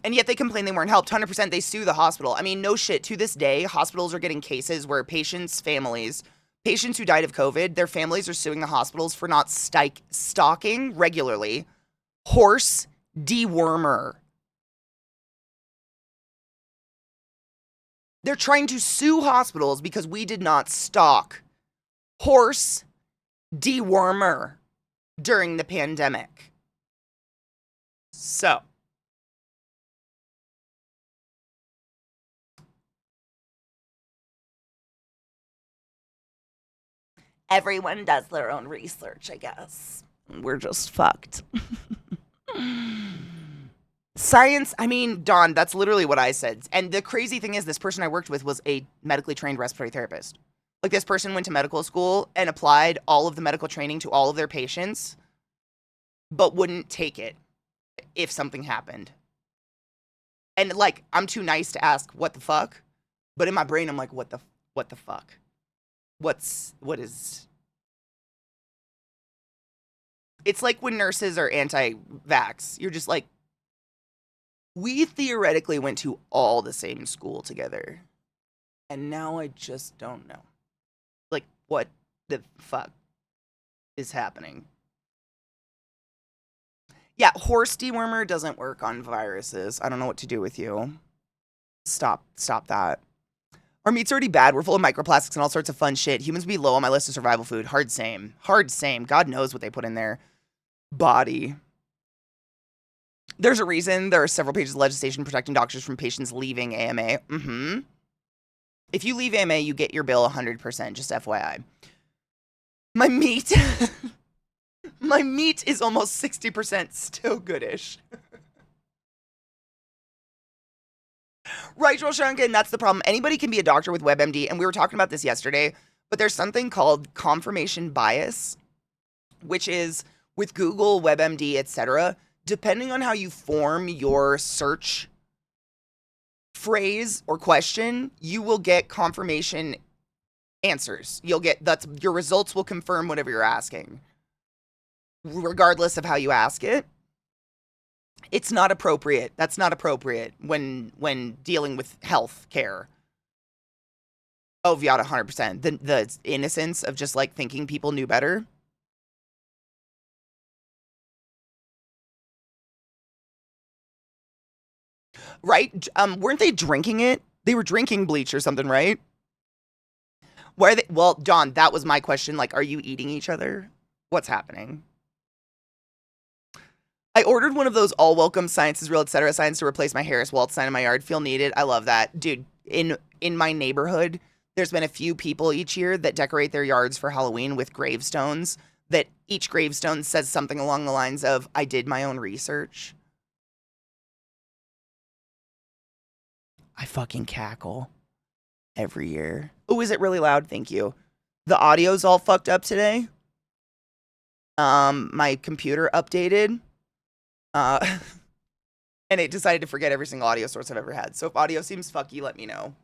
And yet they complain they weren't helped. 100% they sue the hospital. I mean, no shit. To this day, hospitals are getting cases where patients' families, patients who died of COVID, their families are suing the hospitals for not stocking regularly horse dewormer. They're trying to sue hospitals because we did not stock horse dewormer during the pandemic. So. Everyone does their own research, I guess. We're just fucked. Science, I mean, Dawn, that's literally what I said. And the crazy thing is, this person I worked with was a medically trained respiratory therapist. Like, this person went to medical school and applied all of the medical training to all of their patients, but wouldn't take it if something happened. And, like, I'm too nice to ask, what the fuck? But in my brain, I'm like, what the fuck? What is... It's like when nurses are anti-vax. You're just like, we theoretically went to all the same school together. And now I just don't know. Like, what the fuck is happening? Yeah, horse dewormer doesn't work on viruses. I don't know what to do with you. Stop that. Our meat's already bad. We're full of microplastics and all sorts of fun shit. Humans would be low on my list of survival food. Hard same. God knows what they put in their body. There's a reason there are several pages of legislation protecting doctors from patients leaving AMA. If you leave AMA, you get your bill 100%, just FYI. My meat... my meat is almost 60% still goodish. Right, Roshanka, and that's the problem. Anybody can be a doctor with WebMD, and we were talking about this yesterday, but there's something called confirmation bias, which is with Google, WebMD, etc., depending on how you form your search phrase or question, you will get confirmation answers. Your results will confirm whatever you're asking. Regardless of how you ask it. It's not appropriate. That's not appropriate when dealing with health care. Oh, Viata, 100%. The innocence of just, like, thinking people knew better. Right? Weren't they drinking it? They were drinking bleach or something, right? Why are they? Well, Dawn, that was my question. Like, are you eating each other? What's happening? I ordered one of those all welcome science is real, etc. signs to replace my Harris Waltz sign in my yard. Feel needed. I love that. Dude, in my neighborhood, there's been a few people each year that decorate their yards for Halloween with gravestones that each gravestone says something along the lines of, I did my own research. I fucking cackle every year. Oh, is it really loud? Thank you. The audio's all fucked up today. My computer updated. And it decided to forget every single audio source I've ever had. So if audio seems fucky, let me know.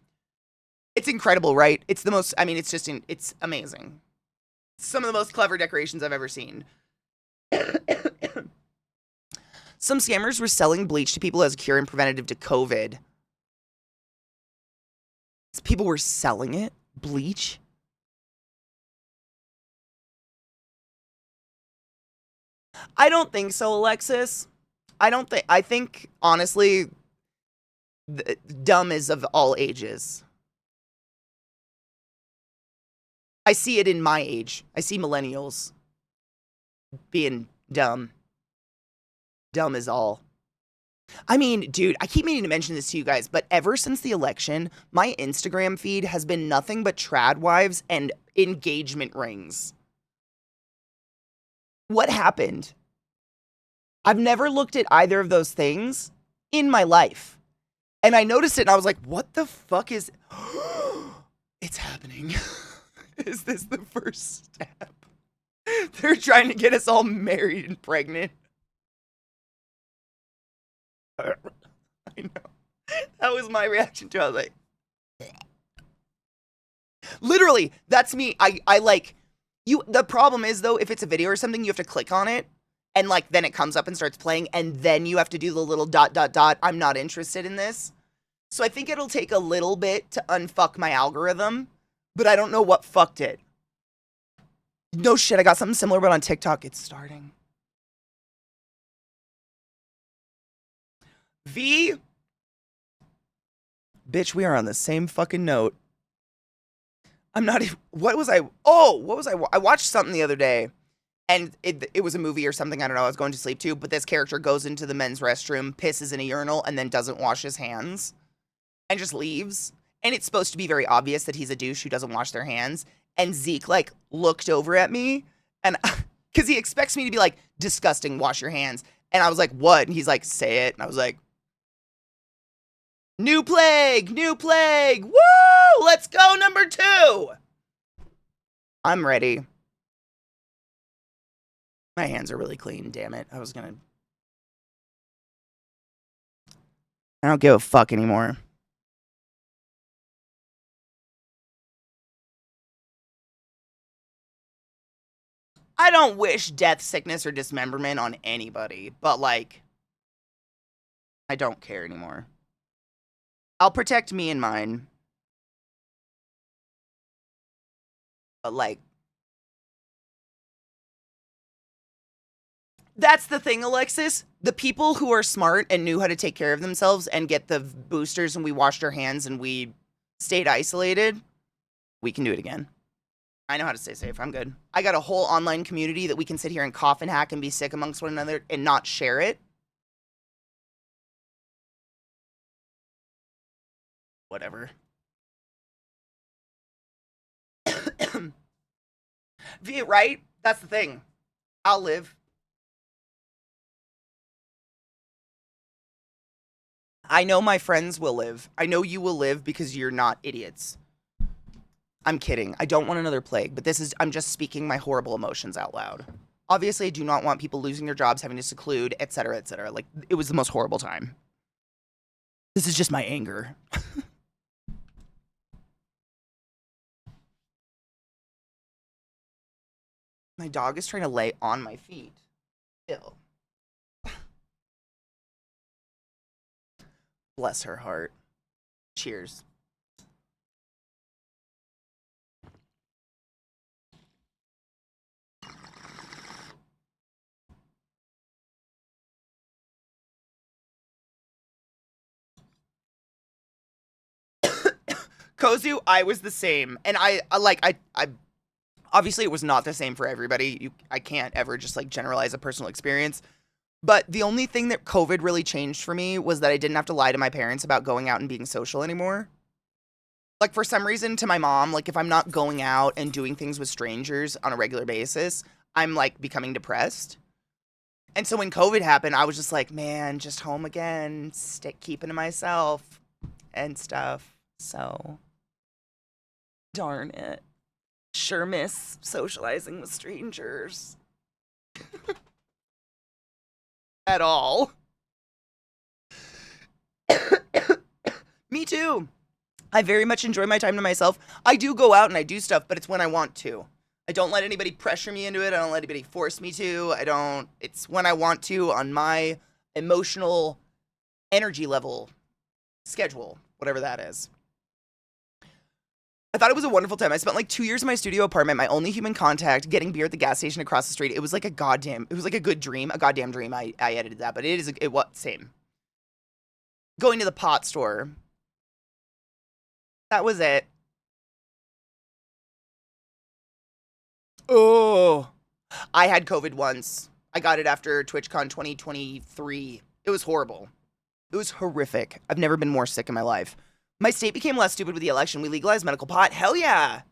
It's incredible, right? It's the most, I mean, it's just, it's amazing. Some of the most clever decorations I've ever seen. Some scammers were selling bleach to people as a cure and preventative to COVID. People were selling it? Bleach? I don't think so, Alexis. I think, honestly, dumb is of all ages. I see it in my age. I see millennials being dumb. Dumb is all. I mean, dude, I keep meaning to mention this to you guys, but ever since the election, my Instagram feed has been nothing but trad wives and engagement rings. What happened? I've never looked at either of those things in my life. And I noticed it and I was like, what the fuck is... It's happening. Is this the first step? They're trying to get us all married and pregnant. I know. That was my reaction to it. I was like... Literally, that's me. I like... You. The problem is, though, if it's a video or something, you have to click on it. And, like, then it comes up and starts playing. And then you have to do the little ... I'm not interested in this. So I think it'll take a little bit to unfuck my algorithm. But I don't know what fucked it. No shit, I got something similar, but on TikTok, it's starting. V? Bitch, we are on the same fucking note. I'm not even... What was I... Oh, what was I... I watched something the other day. And it was a movie or something, I don't know, I was going to sleep too. But this character goes into the men's restroom, pisses in a urinal, and then doesn't wash his hands. And just leaves. And it's supposed to be very obvious that he's a douche who doesn't wash their hands. And Zeke, like, looked over at me. And... Because he expects me to be like, disgusting, wash your hands. And I was like, what? And he's like, say it. And I was like... New plague! New plague! Woo! Let's go, number 2! I'm ready. My hands are really clean, damn it. I don't give a fuck anymore. I don't wish death, sickness, or dismemberment on anybody, but, like, I don't care anymore. I'll protect me and mine. But, like, that's the thing, Alexis. The people who are smart and knew how to take care of themselves and get the boosters and we washed our hands and we stayed isolated, we can do it again. I know how to stay safe. I'm good. I got a whole online community that we can sit here and cough and hack and be sick amongst one another and not share it. Whatever. Right? That's the thing. I'll live. I know my friends will live. I know you will live because you're not idiots. I'm kidding. I don't want another plague, but I'm just speaking my horrible emotions out loud. Obviously, I do not want people losing their jobs, having to seclude, etc., etc. Like, it was the most horrible time. This is just my anger. My dog is trying to lay on my feet. Ew. Bless her heart. Cheers. Kozu, I was the same. And I obviously it was not the same for everybody. I can't ever just like generalize a personal experience. But the only thing that COVID really changed for me was that I didn't have to lie to my parents about going out and being social anymore. Like, for some reason, to my mom, like, if I'm not going out and doing things with strangers on a regular basis, I'm, like, becoming depressed. And so when COVID happened, I was just like, man, just home again, keeping to myself and stuff. So, darn it. Sure miss socializing with strangers. At all. Me too. I very much enjoy my time to myself. I do go out and I do stuff, but it's when I want to. I don't let anybody pressure me into it. I don't let anybody force me to. It's when I want to on my emotional energy level schedule, whatever that is. I thought it was a wonderful time. I spent like 2 years in my studio apartment, my only human contact, getting beer at the gas station across the street. It was like a good dream, a goddamn dream. I edited that, but same. Going to the pot store. That was it. Oh, I had COVID once. I got it after TwitchCon 2023. It was horrible. It was horrific. I've never been more sick in my life. My state became less stupid with the election. We legalized medical pot. Hell yeah.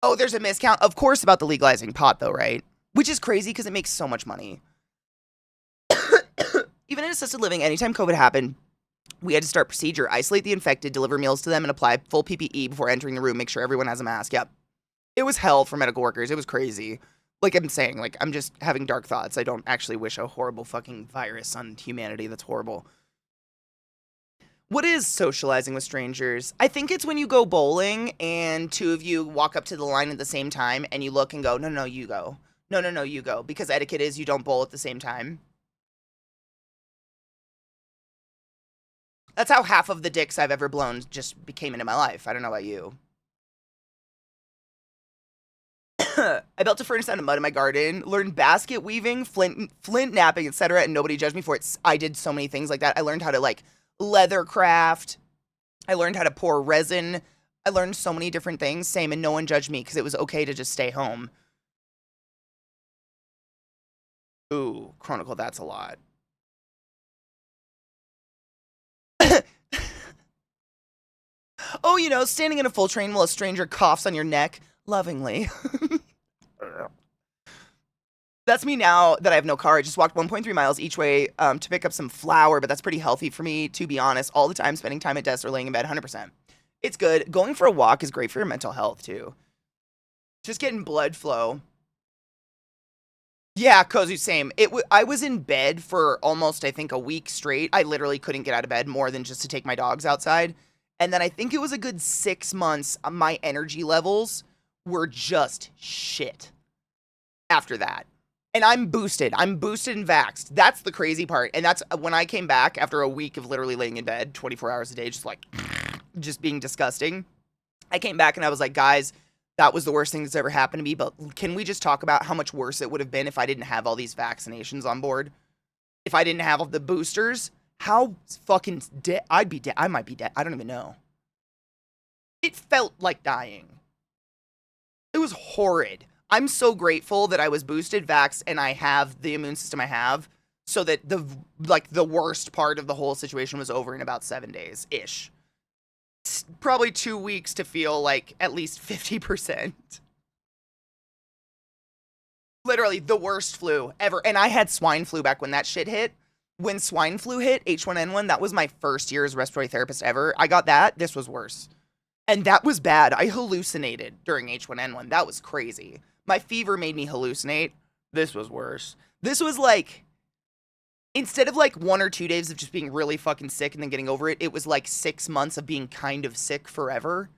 Oh, there's a miscount. Of course about the legalizing pot though, right? Which is crazy because it makes so much money. Even in assisted living, anytime COVID happened, we had to start procedure, isolate the infected, deliver meals to them, and apply full PPE before entering the room, make sure everyone has a mask. Yep. It was hell for medical workers. It was crazy. Like I'm saying, like I'm just having dark thoughts. I don't actually wish a horrible fucking virus on humanity. That's horrible. What is socializing with strangers? I think it's when you go bowling and two of you walk up to the line at the same time and you look and go, no, you go. No, you go. Because etiquette is you don't bowl at the same time. That's how half of the dicks I've ever blown just came into my life. I don't know about you. I built a furnace out of mud in my garden, learned basket weaving, flint napping, etc., and nobody judged me for it. I did so many things like that. I learned how to, like, leather craft. I learned how to pour resin. I learned so many different things. Same, and no one judged me because it was okay to just stay home. Ooh, Chronicle, that's a lot. Oh, you know, standing in a full train while a stranger coughs on your neck lovingly. That's me now that I have no car. I just walked 1.3 miles each way to pick up some flour, but that's pretty healthy for me, to be honest. All the time, spending time at desk or laying in bed, 100%. It's good. Going for a walk is great for your mental health, too. Just getting blood flow. Yeah, Kozu, same. I was in bed for almost, I think, a week straight. I literally couldn't get out of bed more than just to take my dogs outside. And then I think it was a good 6 months, my energy levels were just shit after that. And I'm boosted. I'm boosted and vaxxed. That's the crazy part. And that's when I came back after a week of literally laying in bed 24 hours a day, just like, just being disgusting. I came back and I was like, guys, that was the worst thing that's ever happened to me. But can we just talk about how much worse it would have been if I didn't have all these vaccinations on board? If I didn't have all the boosters, how fucking dead? I'd be dead. I might be dead. I don't even know. It felt like dying. It was horrid. I'm so grateful that I was boosted, vaxxed, and I have the immune system I have, so that the worst part of the whole situation was over in about 7 days-ish. It's probably 2 weeks to feel like at least 50%. Literally the worst flu ever. And I had swine flu back when that shit hit. When swine flu hit, H1N1, that was my first year as respiratory therapist ever. I got that. This was worse. And that was bad. I hallucinated during H1N1. That was crazy. My fever made me hallucinate. This was worse. This was like, instead of like 1 or 2 days of just being really fucking sick and then getting over it, it was like 6 months of being kind of sick forever.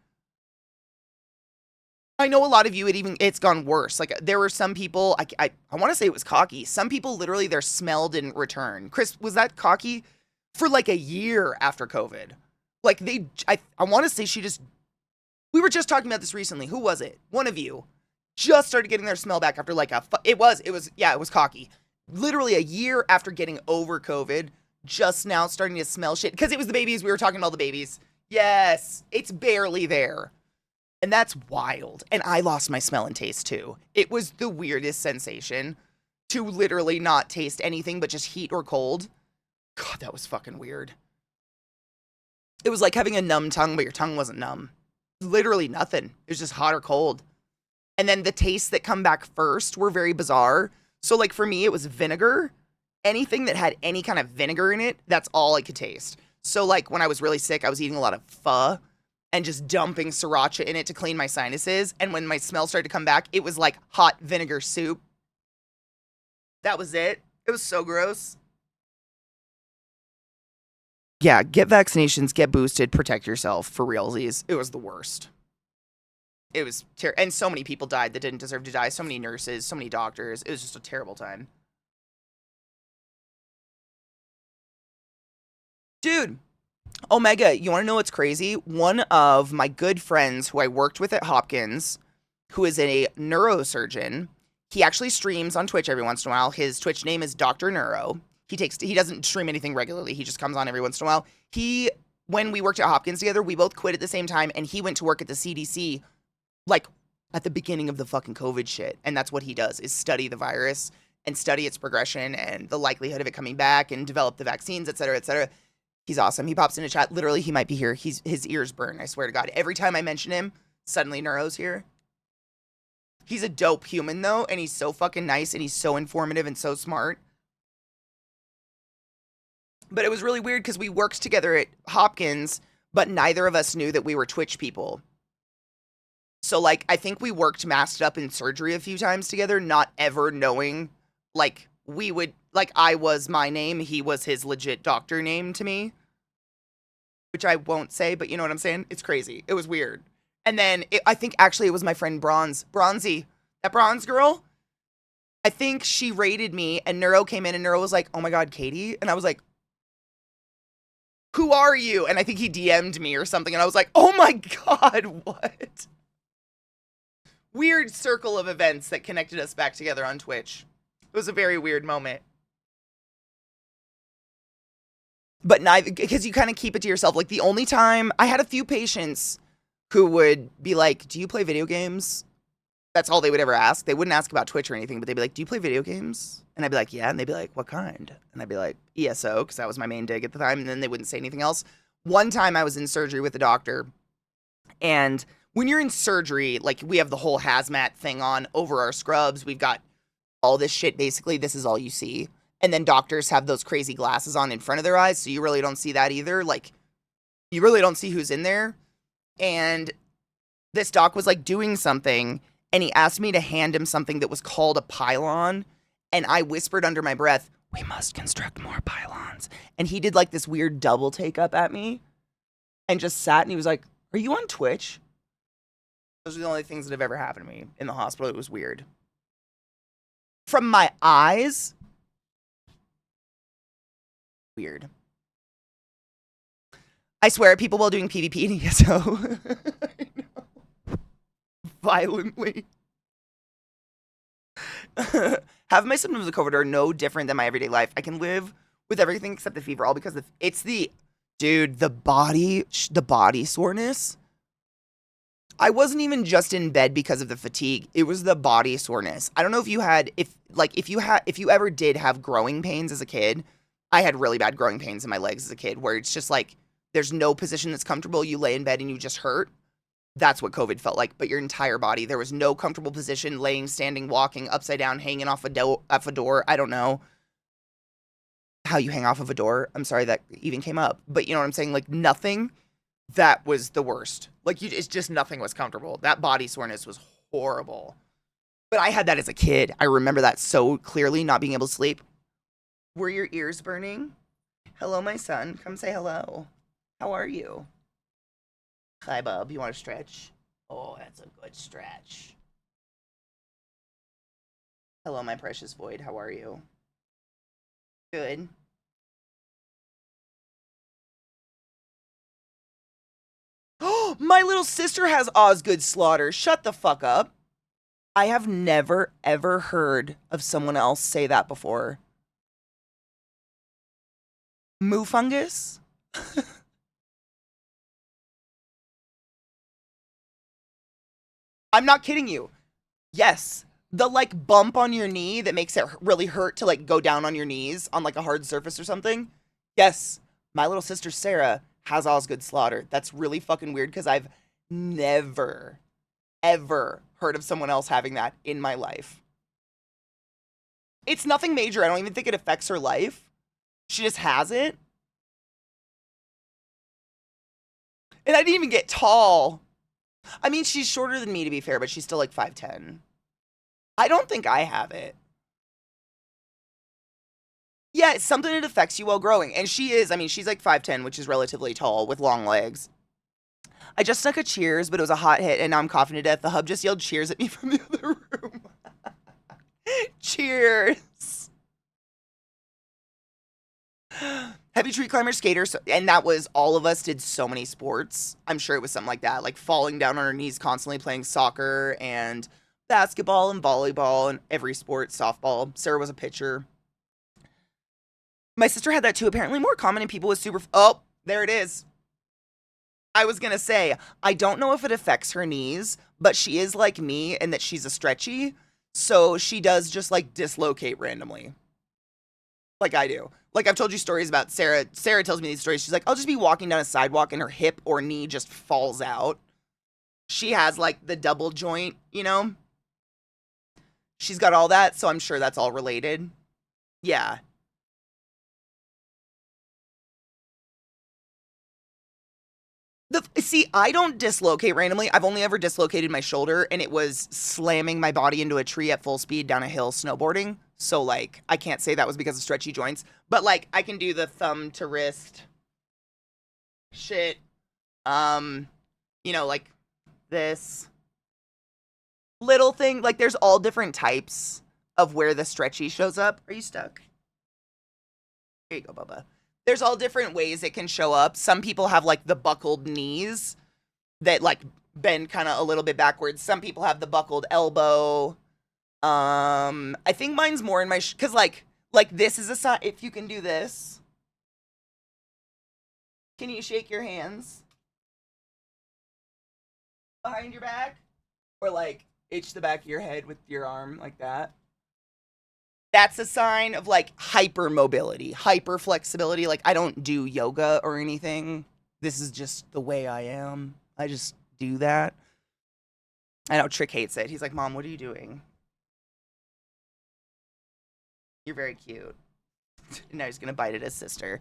I know a lot of you, it's gone worse. Like, there were some people, I want to say it was cocky. Some people, literally, their smell didn't return. Chris, was that cocky? For like a year after COVID. Like, I want to say we were just talking about this recently. Who was it? One of you just started getting their smell back after like it was cocky. Literally a year after getting over COVID, just now starting to smell shit. Because it was the babies. We were talking about the babies. Yes, it's barely there. And that's wild. And I lost my smell and taste too. It was the weirdest sensation to literally not taste anything but just heat or cold. God, that was fucking weird. It was like having a numb tongue, but your tongue wasn't numb. Literally nothing. It was just hot or cold. And then the tastes that come back first were very bizarre. So like for me, it was vinegar. Anything that had any kind of vinegar in it, that's all I could taste. So like when I was really sick, I was eating a lot of pho. and just dumping sriracha in it to clean my sinuses. And when my smell started to come back, it was like hot vinegar soup. That was it. It was so gross. Yeah, get vaccinations, get boosted, protect yourself for realsies. It was the worst. It was terrible. And so many people died that didn't deserve to die. So many nurses, so many doctors. It was just a terrible time. Dude, Omega, you want to know what's crazy? One of my good friends who I worked with at Hopkins, who is a neurosurgeon, he actually streams on Twitch every once in a while. His Twitch name is Dr. Neuro. He doesn't stream anything regularly. He just comes on every once in a while. When we worked at Hopkins together, we both quit at the same time, and he went to work at the CDC, like, at the beginning of the fucking COVID shit. And that's what he does, is study the virus and study its progression and the likelihood of it coming back and develop the vaccines, et cetera, et cetera. He's awesome. He pops in a chat. Literally, he might be here. His ears burn, I swear to God. Every time I mention him, suddenly Neuro's here. He's a dope human, though, and he's so fucking nice, and he's so informative and so smart. But it was really weird because we worked together at Hopkins, but neither of us knew that we were Twitch people. So, like, I think we worked masked up in surgery a few times together, not ever knowing, like, we would, like, I was my name, he was his legit doctor name to me. Which I won't say, but you know what I'm saying? It's crazy. It was weird. And then, I think actually it was my friend Bronzy, that bronze girl. I think she rated me, and Neuro came in, and Neuro was like, oh my God, Katie? And I was like, who are you? And I think he DM'd me or something, and I was like, oh my God, what? Weird circle of events that connected us back together on Twitch. It was a very weird moment. But neither, because you kind of keep it to yourself. Like, the only time, I had a few patients who would be like, do you play video games? That's all they would ever ask. They wouldn't ask about Twitch or anything, but they'd be like, do you play video games? And I'd be like, yeah. And they'd be like, what kind? And I'd be like, ESO, because that was my main dig at the time. And then they wouldn't say anything else. One time I was in surgery with a doctor, and when you're in surgery, like, we have the whole hazmat thing on over our scrubs. We've got all this shit, basically. This is all you see. And then doctors have those crazy glasses on in front of their eyes, so you really don't see that either. Like, you really don't see who's in there. And this doc was, like, doing something, and he asked me to hand him something that was called a pylon. And I whispered under my breath, we must construct more pylons. And he did, like, this weird double take up at me and just sat, and he was like, are you on Twitch? Those are the only things that have ever happened to me in the hospital. It was weird. From my eyes, weird. I swear at people while doing PvP and ESO. I know. Violently. Have my symptoms of COVID are no different than my everyday life. I can live with everything except the fever, all because it's the body soreness. I wasn't even just in bed because of the fatigue. It was the body soreness. I don't know if you ever did have growing pains as a kid. I had really bad growing pains in my legs as a kid, where it's just like, there's no position that's comfortable. You lay in bed and you just hurt. That's what COVID felt like, but your entire body. There was no comfortable position, laying, standing, walking, upside down, hanging off a door. I don't know how you hang off of a door. I'm sorry that even came up, but you know what I'm saying? Like, nothing. That was the worst. Like, it's just nothing was comfortable. That body soreness was horrible. But I had that as a kid. I remember that so clearly, not being able to sleep. Were your ears burning? Hello, my son. Come say hello. How are you? Hi, bub. You want to stretch? Oh, that's a good stretch. Hello, my precious void. How are you? Good. Oh, my little sister has Osgood Slaughter. Shut the fuck up. I have never, ever heard of someone else say that before. Moo fungus? I'm not kidding you. Yes. The, like, bump on your knee that makes it really hurt to, like, go down on your knees on, like, a hard surface or something. Yes. My little sister, Sarah, has Osgood Slaughter. That's really fucking weird because I've never, ever heard of someone else having that in my life. It's nothing major. I don't even think it affects her life. She just has it. And I didn't even get tall. I mean, she's shorter than me, to be fair, but she's still like 5'10". I don't think I have it. Yeah, it's something that affects you while growing. And she is, I mean, she's like 5'10", which is relatively tall with long legs. I just snuck a cheers, but it was a hot hit, and now I'm coughing to death. The hub just yelled cheers at me from the other room. Cheers. Heavy tree climber, skater, and that was, all of us did so many sports. I'm sure it was something like that, like falling down on our knees constantly, playing soccer and basketball and volleyball and every sport, softball. Sarah was a pitcher. My sister had that too, apparently more common in people with super... Oh, there it is. I was going to say, I don't know if it affects her knees, but she is like me in that she's a stretchy, so she does just like dislocate randomly. Like I do. Like I've told you stories about Sarah. Sarah tells me these stories. She's like, I'll just be walking down a sidewalk and her hip or knee just falls out. She has like the double joint, you know? She's got all that, so I'm sure that's all related. Yeah. See, I don't dislocate randomly. I've only ever dislocated my shoulder, and it was slamming my body into a tree at full speed down a hill snowboarding. So, like, I can't say that was because of stretchy joints. But, like, I can do the thumb to wrist shit. You know, like this little thing. Like, there's all different types of where the stretchy shows up. Are you stuck? Here you go, Bubba. There's all different ways it can show up. Some people have like the buckled knees that like bend kind of a little bit backwards. Some people have the buckled elbow. I think mine's more in my cuz like this is a sign. If you can do this. Can you shake your hands behind your back or like itch the back of your head with your arm like that? That's a sign of like hypermobility, hyperflexibility. Like I don't do yoga or anything. This is just the way I am. I just do that. I know Trick hates it. He's like, Mom, what are you doing? You're very cute. Now he's gonna bite at his sister.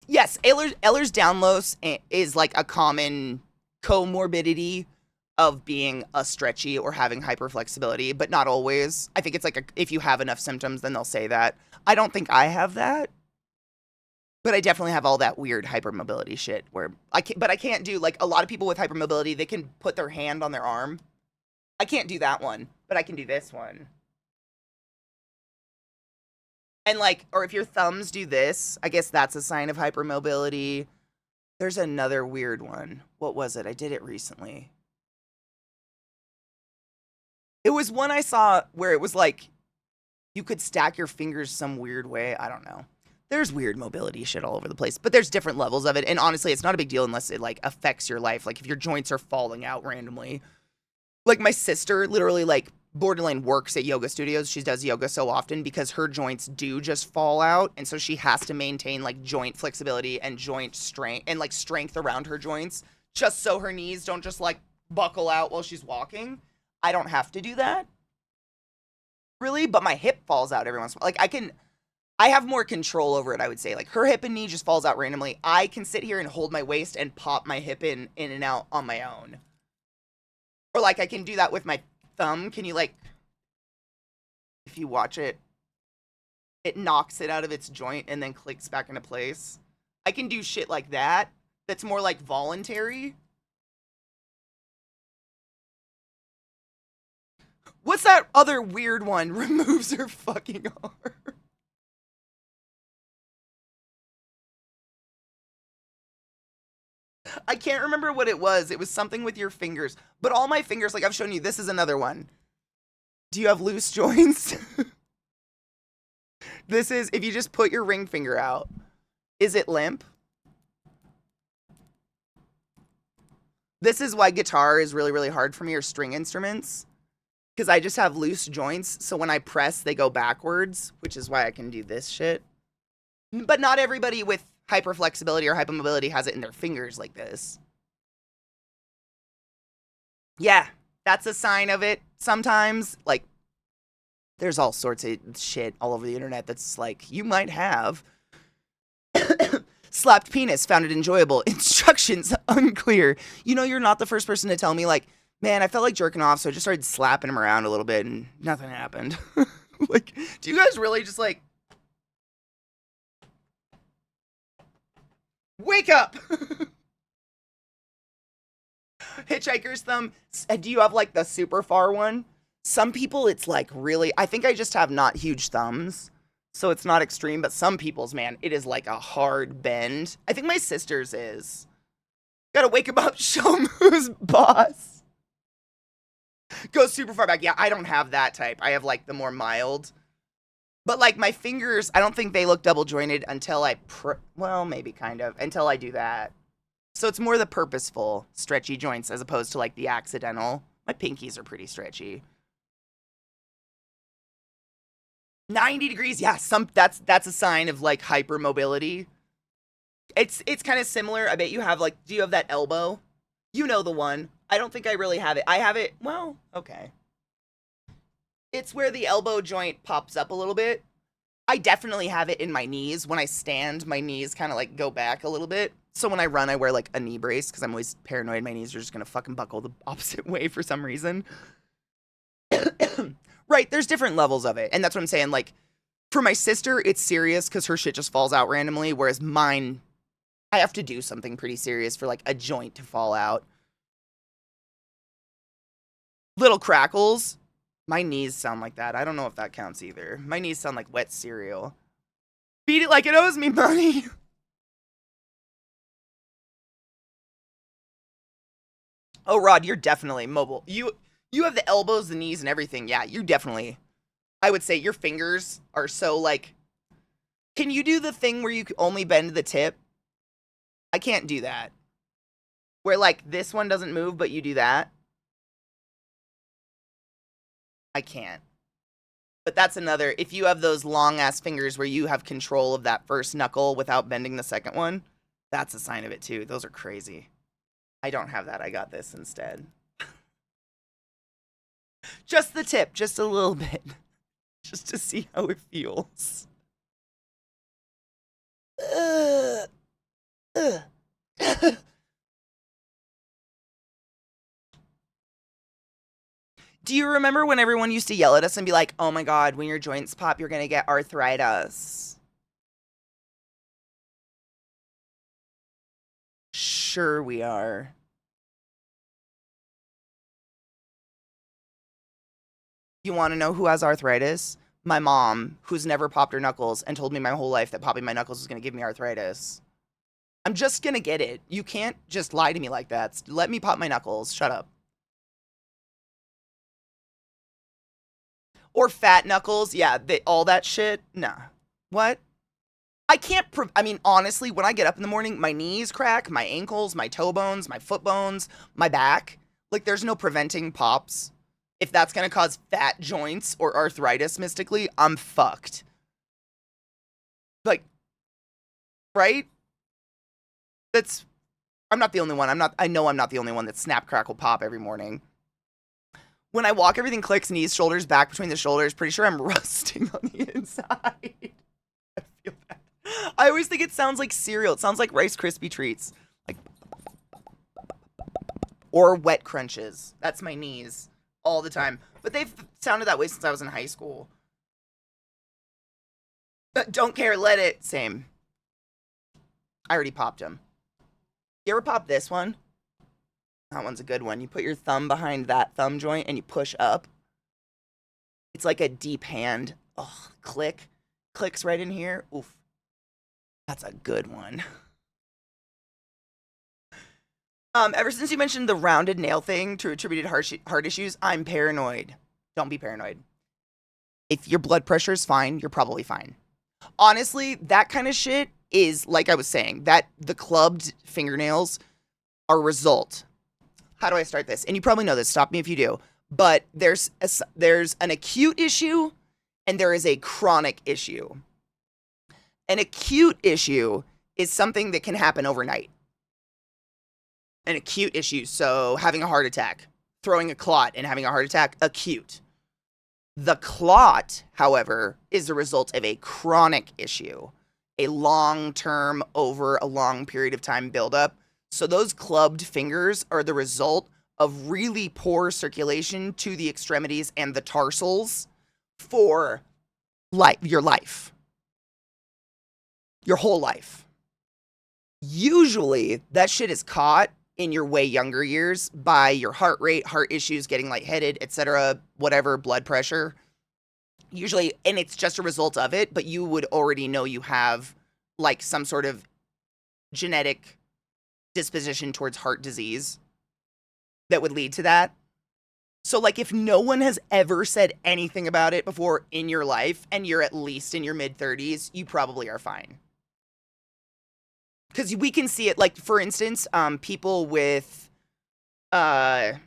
Yes, Ehlers-Danlos is like a common comorbidity of being a stretchy or having hyperflexibility, but not always. I think it's like if you have enough symptoms, then they'll say that. I don't think I have that, but I definitely have all that weird hypermobility shit where I can't do, like a lot of people with hypermobility, they can put their hand on their arm. I can't do that one, but I can do this one. And like, or if your thumbs do this, I guess that's a sign of hypermobility. There's another weird one. What was it? I did it recently. It was one I saw where it was like you could stack your fingers some weird way. I don't know. There's weird mobility shit all over the place, but there's different levels of it. And honestly, it's not a big deal unless it like affects your life. Like if your joints are falling out randomly. Like my sister literally like borderline works at yoga studios. She does yoga so often because her joints do just fall out. And so she has to maintain like joint flexibility and joint strength and like strength around her joints just so her knees don't just like buckle out while she's walking. I don't have to do that, really, but my hip falls out every once in a while. Like, I have more control over it, I would say. Like, her hip and knee just falls out randomly. I can sit here and hold my waist and pop my hip in and out on my own. Or, like, I can do that with my thumb. Can you, like, if you watch it, it knocks it out of its joint and then clicks back into place. I can do shit like that. That's more, like, voluntary. What's that other weird one? Removes her fucking arm. I can't remember what it was. It was something with your fingers. But all my fingers, like I've shown you, this is another one. Do you have loose joints? This is, if you just put your ring finger out. Is it limp? This is why guitar is really, really hard for me, or string instruments. Because I just have loose joints, so when I press, they go backwards, which is why I can do this shit. But not everybody with hyperflexibility or hypermobility has it in their fingers like this. Yeah, that's a sign of it sometimes. Like, there's all sorts of shit all over the internet that's like, you might have. Slapped penis, found it enjoyable. Instructions unclear. You know, you're not the first person to tell me, like, man, I felt like jerking off, so I just started slapping him around a little bit and nothing happened. Like, do you guys really just like wake up? Hitchhiker's thumb. Do you have like the super far one? Some people, it's like really, I think I just have not huge thumbs, so it's not extreme, but some people's, man, it is like a hard bend. I think my sister's is. Gotta wake him up, show him who's boss. Go super far back. Yeah, I don't have that type. I have like the more mild. But like my fingers, I don't think they look double jointed until well, maybe kind of, until I do that. So it's more the purposeful stretchy joints as opposed to like the accidental. My pinkies are pretty stretchy. 90 degrees, yeah, that's a sign of like hypermobility. It's kind of similar. I bet you have like, do you have that elbow? You know the one. I don't think I really have it. I have it, well, okay. It's where the elbow joint pops up a little bit. I definitely have it in my knees. When I stand, my knees kind of like go back a little bit. So when I run, I wear like a knee brace because I'm always paranoid my knees are just going to fucking buckle the opposite way for some reason. Right, there's different levels of it. And that's what I'm saying. Like, for my sister, it's serious because her shit just falls out randomly. Whereas mine, I have to do something pretty serious for like a joint to fall out. Little crackles. My knees sound like that. I don't know if that counts either. My knees sound like wet cereal. Beat it like it owes me money. Oh, Rod, you're definitely mobile. You have the elbows, the knees, and everything. Yeah, you definitely. I would say your fingers are so like. Can you do the thing where you only bend the tip? I can't do that. Where like this one doesn't move, but you do that. I can't. But that's another. If you have those long ass fingers where you have control of that first knuckle without bending the second one, that's a sign of it too. Those are crazy. I don't have that. I got this instead. Just the tip, just a little bit. Just to see how it feels. Do you remember when everyone used to yell at us and be like, oh my God, when your joints pop, you're going to get arthritis? Sure we are. You want to know who has arthritis? My mom, who's never popped her knuckles and told me my whole life that popping my knuckles was going to give me arthritis. I'm just going to get it. You can't just lie to me like that. Let me pop my knuckles. Shut up. Or fat knuckles. Yeah, all that shit. Nah. What? I can't, I mean, honestly, when I get up in the morning, my knees crack, my ankles, my toe bones, my foot bones, my back. Like, there's no preventing pops. If that's going to cause fat joints or arthritis mystically, I'm fucked. Like, right? I'm not the only one. I know I'm not the only one that snap, crackle, pop every morning. When I walk, everything clicks, knees, shoulders, back between the shoulders. Pretty sure I'm rusting on the inside. I feel that. I always think it sounds like cereal. It sounds like Rice Krispie treats. Like, or wet crunches. That's my knees all the time. But they've sounded that way since I was in high school. But don't care, let it. Same. I already popped them. You ever pop this one? That one's a good one. You put your thumb behind that thumb joint and you push up. It's like a deep hand. Oh, click. Clicks right in here. Oof. That's a good one. Ever since you mentioned the rounded nail thing to attributed heart issues, I'm paranoid. Don't be paranoid. If your blood pressure is fine, you're probably fine. Honestly, that kind of shit is, like I was saying, that the clubbed fingernails are a result. How do I start this? And you probably know this. Stop me if you do. But there's an acute issue and there is a chronic issue. An acute issue is something that can happen overnight. An acute issue, so having a heart attack, throwing a clot and having a heart attack, acute. The clot, however, is the result of a chronic issue. a long-term, over a long period of time buildup. So those clubbed fingers are the result of really poor circulation to the extremities and the tarsals for your whole life. Usually, that shit is caught in your way younger years by your heart rate, heart issues, getting lightheaded, etc., whatever, blood pressure. Usually, and it's just a result of it, but you would already know you have like some sort of genetic disposition towards heart disease that would lead to that. So like if no one has ever said anything about it before in your life and you're at least in your mid-30s, you probably are fine. Because we can see it, like, for instance, people with cystic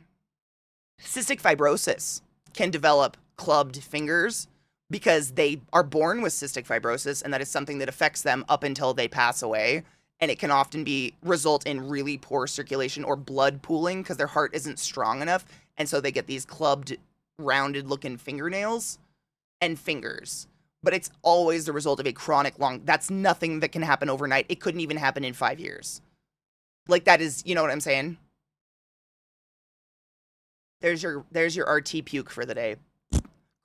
fibrosis can develop clubbed fingers because they are born with cystic fibrosis, and that is something that affects them up until they pass away. And it can often result in really poor circulation or blood pooling because their heart isn't strong enough. And so they get these clubbed, rounded-looking fingernails and fingers. But it's always the result of a chronic that's nothing that can happen overnight. It couldn't even happen in 5 years. Like that is, you know what I'm saying? There's your RT puke for the day.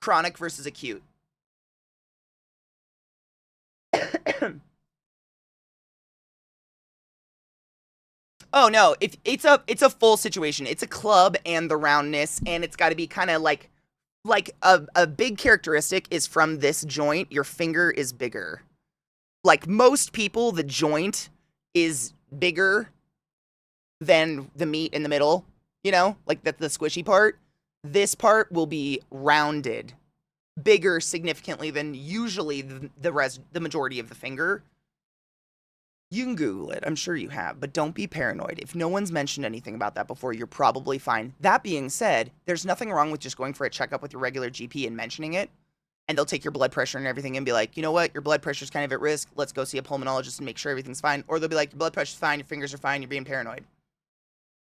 Chronic versus acute. Oh no, it's a full situation. It's a club and the roundness, and it's got to be kind of like a big characteristic is from this joint, your finger is bigger. Like most people, the joint is bigger than the meat in the middle, you know, like the squishy part. This part will be rounded, bigger significantly than usually the majority of the finger. You can Google it. I'm sure you have, but don't be paranoid. If no one's mentioned anything about that before, you're probably fine. That being said, there's nothing wrong with just going for a checkup with your regular GP and mentioning it, and they'll take your blood pressure and everything and be like, you know what, your blood pressure's kind of at risk. Let's go see a pulmonologist and make sure everything's fine. Or they'll be like, your blood pressure's fine, your fingers are fine, you're being paranoid.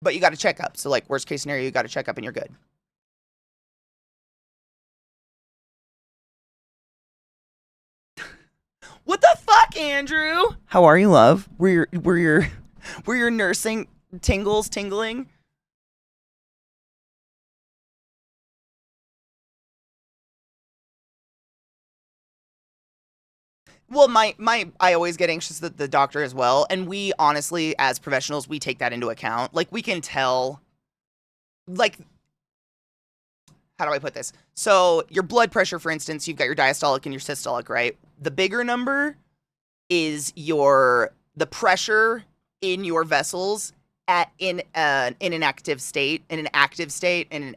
But you got to check up. So like worst case scenario, you got to check up and you're good. What the fuck, Andrew? How are you, love? Were your nursing tingles tingling? Well, I always get anxious that the doctor as well, and we honestly, as professionals, we take that into account. Like we can tell, like, how do I put this? So your blood pressure, for instance, you've got your diastolic and your systolic, right? The bigger number is the pressure in your vessels in an active state, in an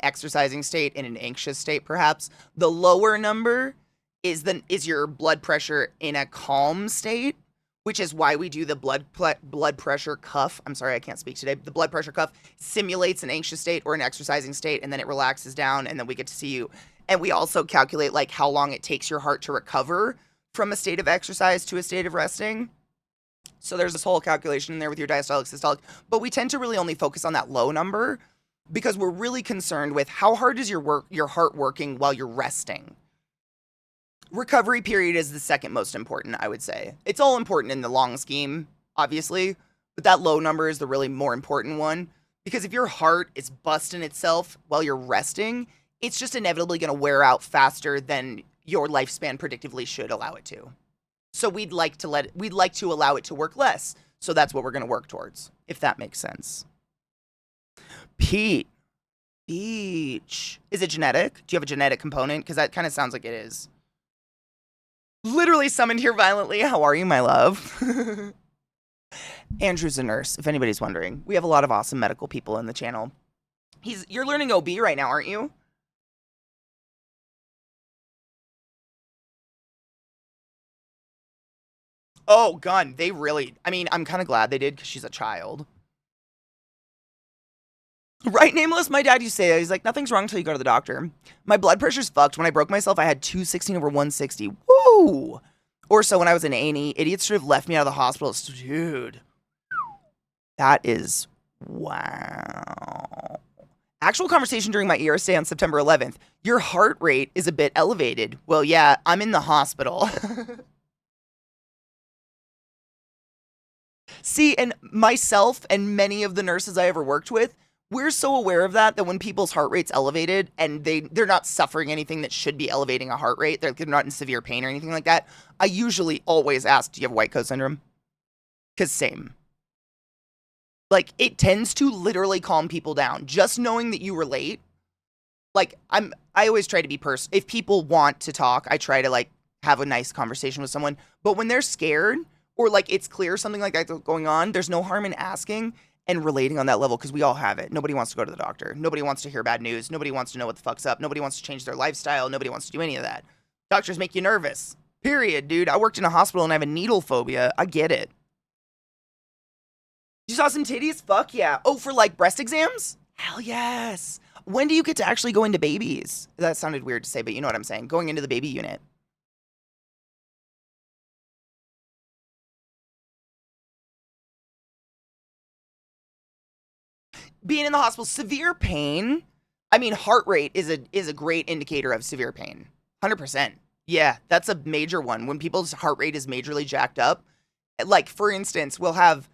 exercising state, in an anxious state, perhaps. The lower number is your blood pressure in a calm state, which is why we do the blood pressure cuff. I'm sorry, I can't speak today. The blood pressure cuff simulates an anxious state or an exercising state, and then it relaxes down, and then we get to see you. And we also calculate like how long it takes your heart to recover from a state of exercise to a state of resting. So there's this whole calculation in there with your diastolic, systolic, but we tend to really only focus on that low number because we're really concerned with how hard is your heart working while you're resting. Recovery period is the second most important, I would say. It's all important in the long scheme, obviously, but that low number is the really more important one because if your heart is busting itself while you're resting, it's just inevitably going to wear out faster than your lifespan predictively should allow it to. So we'd like to allow it to work less. So that's what we're going to work towards, if that makes sense. Pete. Beach. Is it genetic? Do you have a genetic component? Because that kind of sounds like it is. Literally summoned here violently. How are you, my love? Andrew's a nurse, if anybody's wondering. We have a lot of awesome medical people in the channel. You're learning OB right now, aren't you? Oh, gun. I'm kind of glad they did because she's a child. Right, Nameless? My dad used to say that. He's like, nothing's wrong until you go to the doctor. My blood pressure's fucked. When I broke myself, I had 216/160. Woo! Or so when I was in A&E, idiots should have left me out of the hospital. Dude. That is... wow. Actual conversation during my ER stay on September 11th. Your heart rate is a bit elevated. Well, yeah, I'm in the hospital. See, and myself and many of the nurses I ever worked with, we're so aware of that when people's heart rate's elevated and they're not suffering anything that should be elevating a heart rate, they're not in severe pain or anything like that, I usually always ask, do you have white coat syndrome? Because same. Like, it tends to literally calm people down. Just knowing that you were late, like, I always try to be if people want to talk, I try to, like, have a nice conversation with someone. But when they're scared or, like, it's clear something like that's going on, there's no harm in asking and relating on that level because we all have it. Nobody wants to go to the doctor. Nobody wants to hear bad news. Nobody wants to know what the fuck's up. Nobody wants to change their lifestyle. Nobody wants to do any of that. Doctors make you nervous. Period, dude. I worked in a hospital and I have a needle phobia. I get it. You saw some titties? Fuck yeah. Oh, for like breast exams? Hell yes. When do you get to actually go into babies? That sounded weird to say, but you know what I'm saying. Going into the baby unit. Being in the hospital, severe pain. I mean, heart rate is a great indicator of severe pain. 100%. Yeah, that's a major one. When people's heart rate is majorly jacked up, like for instance, we'll have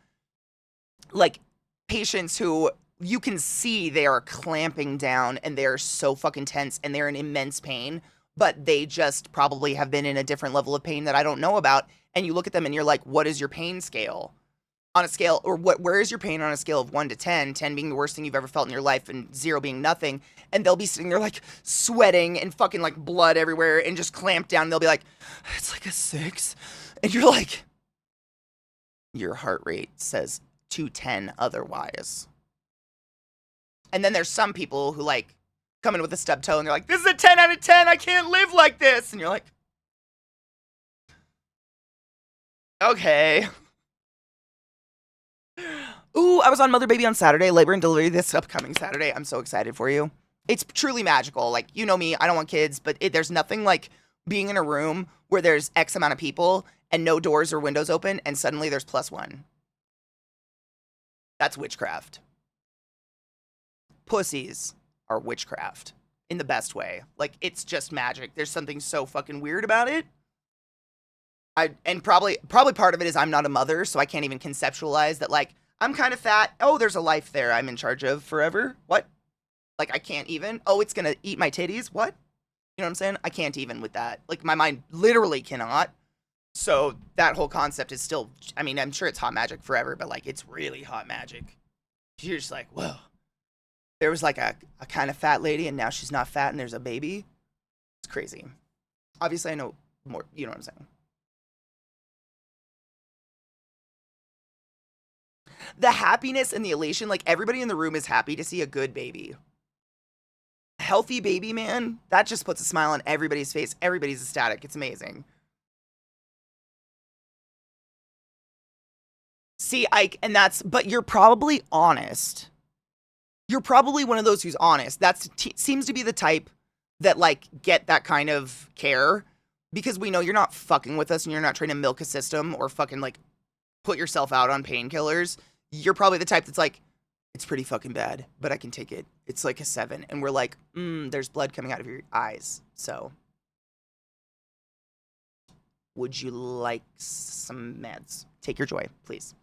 like patients who you can see they are clamping down and they're so fucking tense and they're in immense pain, but they just probably have been in a different level of pain that I don't know about. And you look at them and you're like, what is your pain scale? On a scale, or where is your pain on a scale of 1 to 10, 10 being the worst thing you've ever felt in your life and 0 being nothing, and they'll be sitting there like sweating and fucking like blood everywhere and just clamped down, and they'll be like, it's like a 6, and you're like, your heart rate says 210 otherwise. And then there's some people who like come in with a stub toe and they're like, this is a 10 out of 10, I can't live like this, and you're like, okay. Ooh, I was on Mother Baby on Saturday, labor and delivery this upcoming Saturday. I'm so excited for you. It's truly magical. Like, you know me, I don't want kids, but there's nothing like being in a room where there's X amount of people and no doors or windows open and suddenly there's +1. That's witchcraft. Pussies are witchcraft in the best way. Like, it's just magic. There's something so fucking weird about it. And probably part of it is I'm not a mother, so I can't even conceptualize that, like, I'm kind of fat. Oh, there's a life there I'm in charge of forever. What? Like, I can't even. Oh, it's going to eat my titties. What? You know what I'm saying? I can't even with that. Like, my mind literally cannot. So that whole concept is still, I mean, I'm sure it's hot magic forever, but, like, it's really hot magic. You're just like, whoa. There was, like, a kind of fat lady, and now she's not fat, and there's a baby. It's crazy. Obviously, I know more. You know what I'm saying? The happiness and the elation, like everybody in the room is happy to see a good baby. Healthy baby, man, that just puts a smile on everybody's face. Everybody's ecstatic. It's amazing. See, Ike, and but you're probably honest. You're probably one of those who's honest. Seems to be the type that, like, get that kind of care because we know you're not fucking with us and you're not trying to milk a system or fucking, like, put yourself out on painkillers. You're probably the type that's like, it's pretty fucking bad, but I can take it. It's like a 7. And we're like, there's blood coming out of your eyes. So, would you like some meds? Take your joy, please.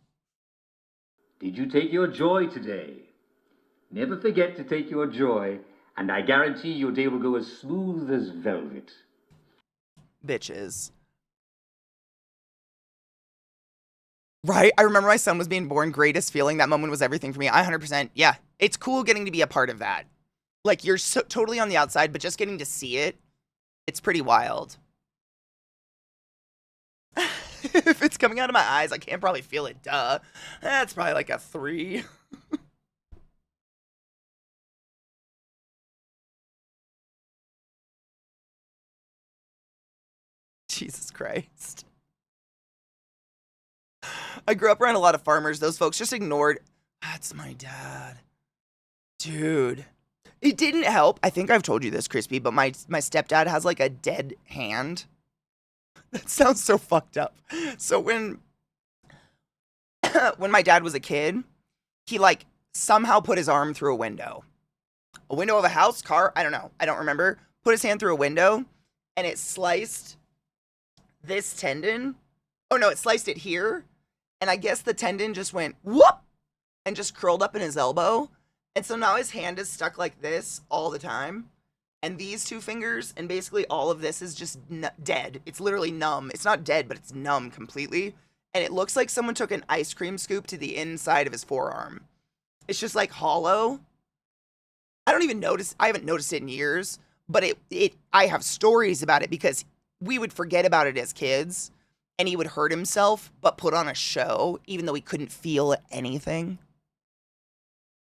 Did you take your joy today? Never forget to take your joy, and I guarantee your day will go as smooth as velvet. Bitches. Right? I remember my son was being born, greatest feeling. That moment was everything for me. 100%. Yeah. It's cool getting to be a part of that. Like, you're so totally on the outside, but just getting to see it, it's pretty wild. If it's coming out of my eyes, I can't probably feel it. Duh. That's probably like a 3. Jesus Christ. I grew up around a lot of farmers. Those folks just ignored. That's my dad. Dude. It didn't help. I think I've told you this, Crispy, but my stepdad has like a dead hand. That sounds so fucked up. So when my dad was a kid, he like somehow put his arm through a window. A window of a house, car, I don't know. I don't remember. Put his hand through a window and it sliced this tendon. Oh no, it sliced it here. And I guess the tendon just went whoop and just curled up in his elbow. And so now his hand is stuck like this all the time. And these two fingers and basically all of this is just dead. It's literally numb. It's not dead, but it's numb completely. And it looks like someone took an ice cream scoop to the inside of his forearm. It's just like hollow. I haven't noticed it in years, but I have stories about it because we would forget about it as kids and he would hurt himself but put on a show even though he couldn't feel anything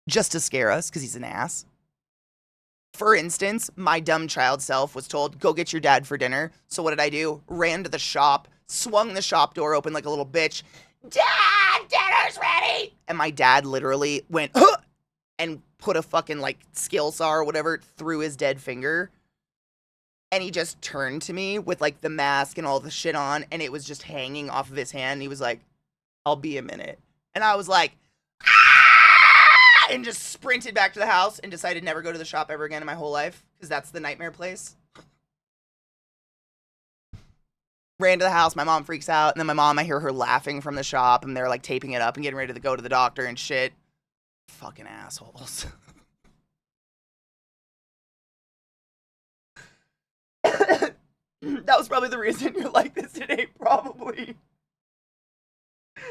just to scare us because he's an ass. For instance, my dumb child self was told, go get your dad for dinner. So what did I do? Ran to the shop, swung the shop door open like a little bitch. Dad, dinner's ready! And my dad literally went, huh! And put a fucking like skill saw or whatever through his dead finger. And he just turned to me with like the mask and all the shit on, and it was just hanging off of his hand. And he was like, I'll be a minute. And I was like, ah! And just sprinted back to the house and decided never go to the shop ever again in my whole life because that's the nightmare place. Ran to the house, my mom freaks out, and then my mom, I hear her laughing from the shop, and they're like taping it up and getting ready to go to the doctor and shit. Fucking assholes. That was probably the reason you're like this today, probably.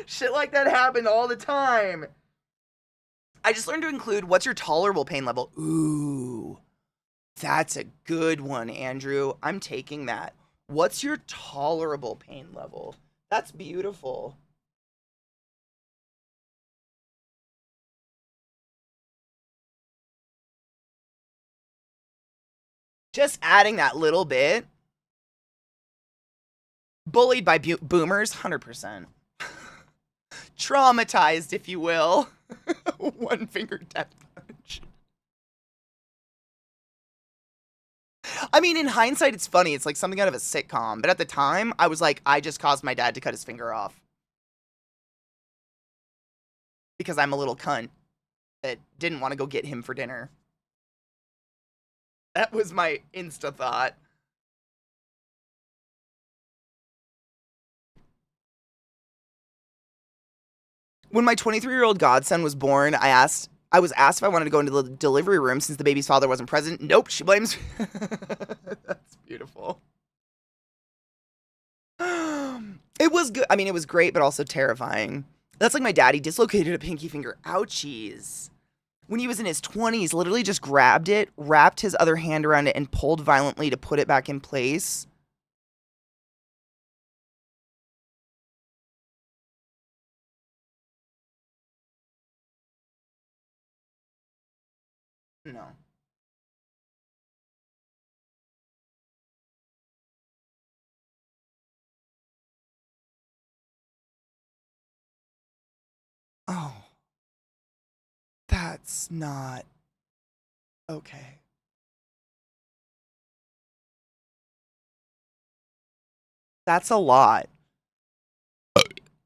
Shit like that happened all the time. I just learned to include what's your tolerable pain level. Ooh, that's a good one, Andrew. I'm taking that. What's your tolerable pain level? That's beautiful. Just adding that little bit. Bullied by boomers, 100%. Traumatized, if you will. One finger death punch. I mean, in hindsight, it's funny. It's like something out of a sitcom. But at the time, I was like, I just caused my dad to cut his finger off. Because I'm a little cunt that didn't want to go get him for dinner. That was my insta thought. When my 23-year-old godson was born, I was asked if I wanted to go into the delivery room since the baby's father wasn't present. Nope, she blames me. That's beautiful. It was good. I mean, it was great, but also terrifying. That's like my daddy dislocated a pinky finger. Ouchies. When he was in his 20s, literally just grabbed it, wrapped his other hand around it, and pulled violently to put it back in place. No. Oh. That's not okay. That's a lot.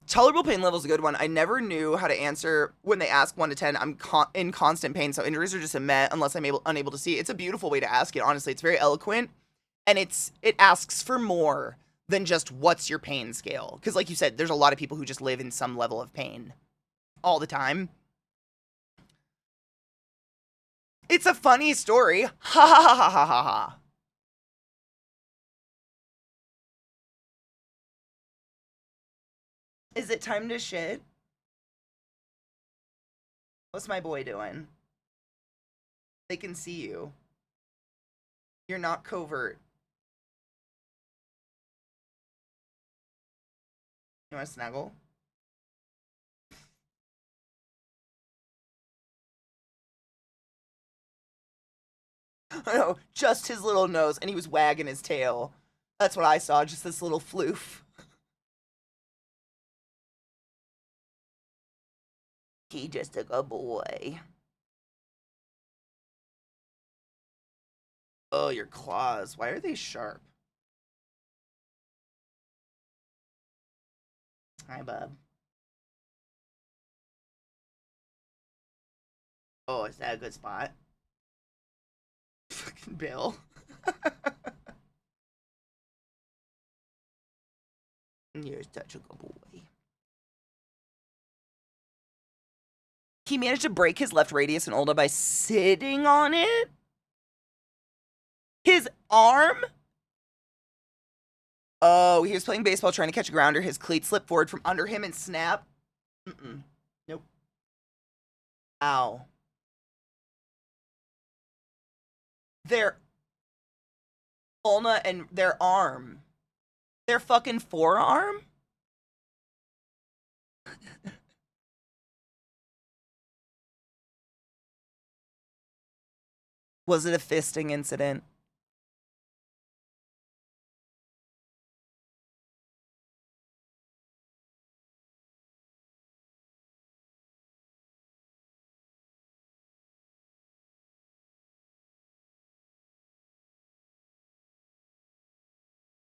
Tolerable pain level is a good one. I never knew how to answer when they ask 1 to 10. I'm in constant pain, so injuries are just a met unless I'm unable to see. It's a beautiful way to ask it, honestly. It's very eloquent, and it asks for more than just what's your pain scale. Because like you said, there's a lot of people who just live in some level of pain all the time. It's a funny story. Ha ha ha ha ha ha ha. Is it time to shit? What's my boy doing? They can see you. You're not covert. You want to snuggle? No, just his little nose, and he was wagging his tail. That's what I saw, just this little floof. He just a good boy. Oh, your claws. Why are they sharp? Hi, bub. Oh, is that a good spot? Fucking Bill. You're such a good boy. He managed to break his left radius and ulna by sitting on it? His arm? Oh, he was playing baseball trying to catch a grounder. His cleat slipped forward from under him and snapped. Nope. Ow. Their ulna and their arm. Their fucking forearm? Was it a fisting incident?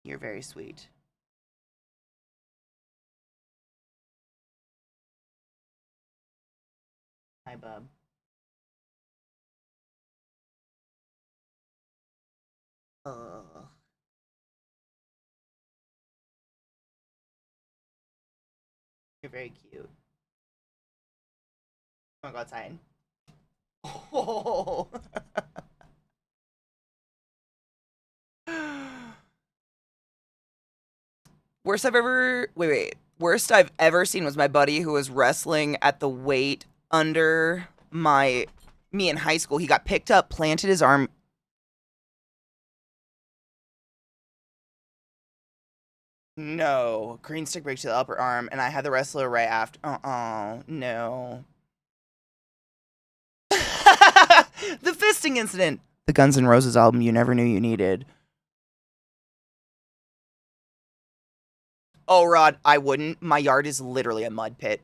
You're very sweet. Hi, bub. You're very cute. Wanna go outside? Oh. Worst I've ever seen was my buddy who was wrestling at the weight under me in high school. He got picked up, planted his arm. No, green stick break to the upper arm, and I had the wrestler right after. No. The fisting incident. The Guns N' Roses album you never knew you needed. Oh, Rod, I wouldn't. My yard is literally a mud pit.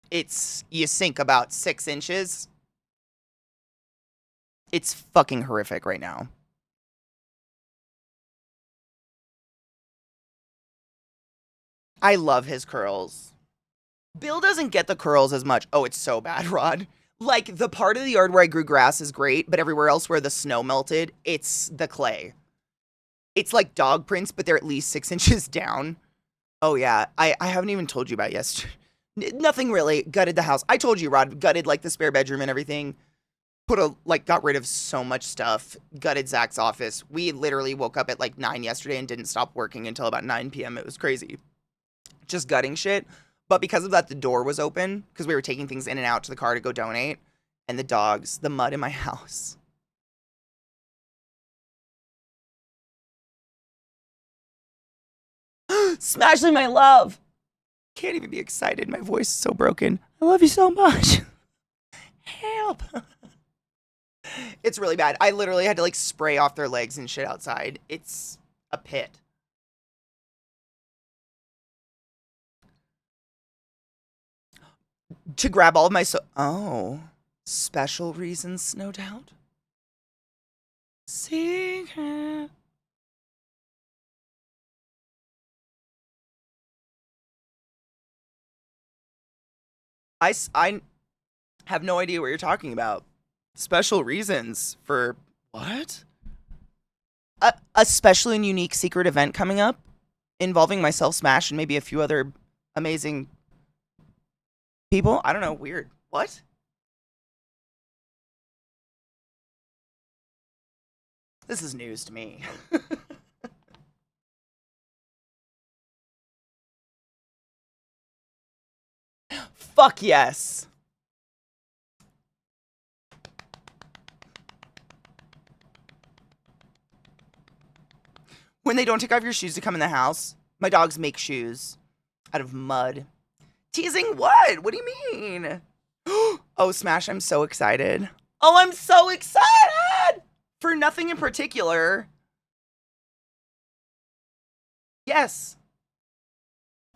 You sink about 6 inches. It's fucking horrific right now. I love his curls. Bill doesn't get the curls as much. Oh, it's so bad, Rod. Like, the part of the yard where I grew grass is great, but everywhere else where the snow melted, it's the clay. It's like dog prints, but they're at least 6 inches down. Oh, yeah. I haven't even told you about yesterday. Nothing really. Gutted the house. I told you, Rod. Gutted, like, the spare bedroom and everything. Got rid of so much stuff. Gutted Zach's office. We literally woke up at, like, 9 yesterday and didn't stop working until about 9 p.m. It was crazy. Just gutting shit. But because of that, the door was open because we were taking things in and out to the car to go donate. And the dogs, the mud in my house. Smashly, my love. Can't even be excited. My voice is so broken. I love you so much. Help. It's really bad. I literally had to like spray off their legs and shit outside. It's a pit. To grab all of my special reasons, no doubt. Secret. I have no idea what you're talking about. Special reasons for what? A special and unique secret event coming up involving myself, Smash, and maybe a few other amazing people? I don't know. Weird. What? This is news to me. Fuck yes. When they don't take off your shoes to come in the house, my dogs make shoes out of mud. Teasing what? What do you mean? Oh, Smash, I'm so excited. Oh, I'm so excited! For nothing in particular. Yes.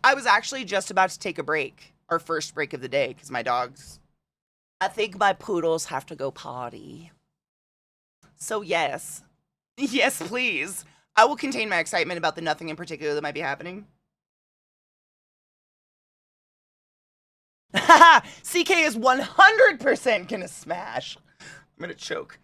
I was actually just about to take a break. Our first break of the day, because my dogs... I think my poodles have to go potty. So yes. Yes, please. I will contain my excitement about the nothing in particular that might be happening. Haha! CK is 100% gonna smash. I'm gonna choke.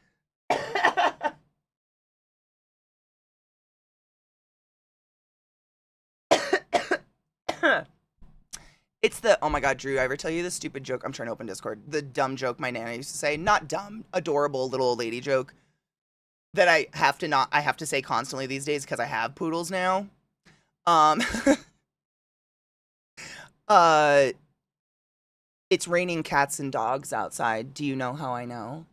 It's the, oh my God, Drew, I ever tell you the stupid joke? I'm trying to open Discord. The dumb joke my nana used to say. Not dumb, adorable little old lady joke that I have to say constantly these days because I have poodles now. It's raining cats and dogs outside. Do you know how I know?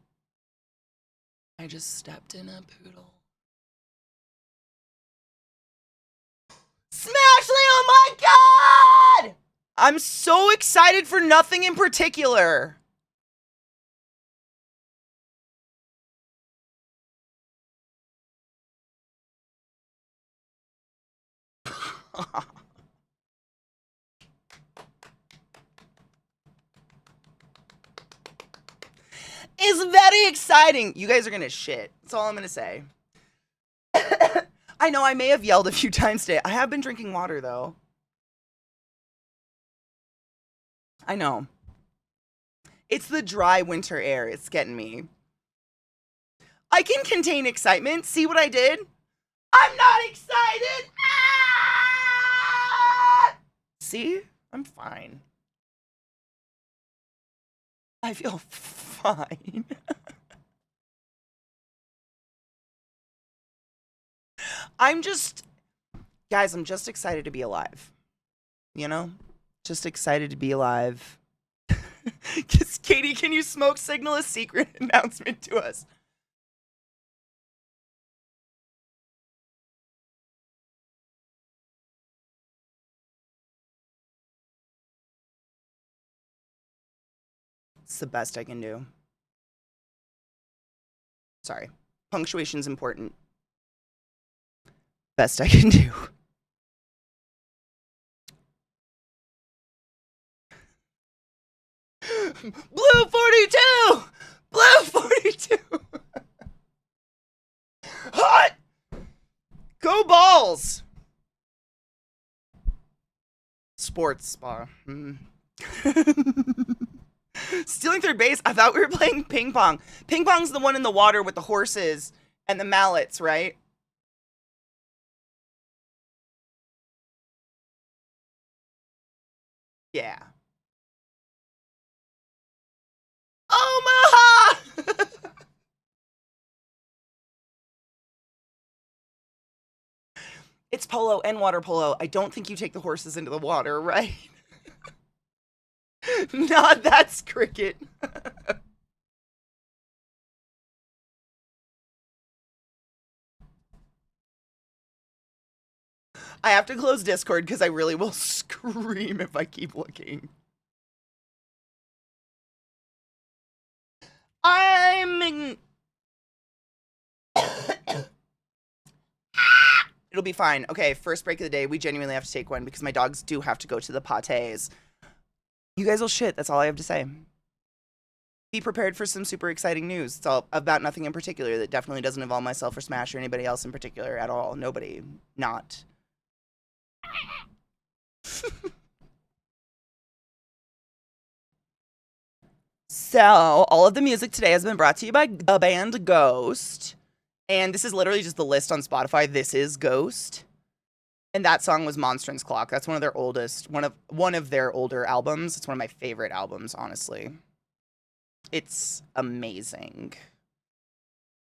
I just stepped in a poodle. Smashley, oh my God! I'm so excited for nothing in particular. It's very exciting. You guys are gonna shit. That's all I'm gonna say. I know I may have yelled a few times today. I have been drinking water though. I know. It's the dry winter air. It's getting me. I can contain excitement. See what I did? I'm not excited. Ah! See? I'm fine. I feel fine. Guys, I'm just excited to be alive. You know? Just excited to be alive. Katie, can you smoke signal a secret announcement to us? It's the best I can do. Sorry. Punctuation's important. Best I can do. Blue 42! Blue 42! Hot! Go Balls! Sports spa. Stealing third base? I thought we were playing ping pong. Ping pong's the one in the water with the horses and the mallets, right? Yeah. Omaha! It's polo and water polo. I don't think you take the horses into the water, right? Nah, that's cricket. I have to close Discord because I really will scream if I keep looking. It'll be fine. Okay, first break of the day. We genuinely have to take one because my dogs do have to go to the pates. You guys will shit. That's all I have to say. Be prepared for some super exciting news. It's all about nothing in particular. That definitely doesn't involve myself or Smash or anybody else in particular at all. Nobody. Not. So, all of the music today has been brought to you by the band Ghost. And this is literally just the list on Spotify. This is Ghost. And that song was Monstrance Clock. That's one of their oldest, one of their older albums. It's one of my favorite albums, honestly. It's amazing.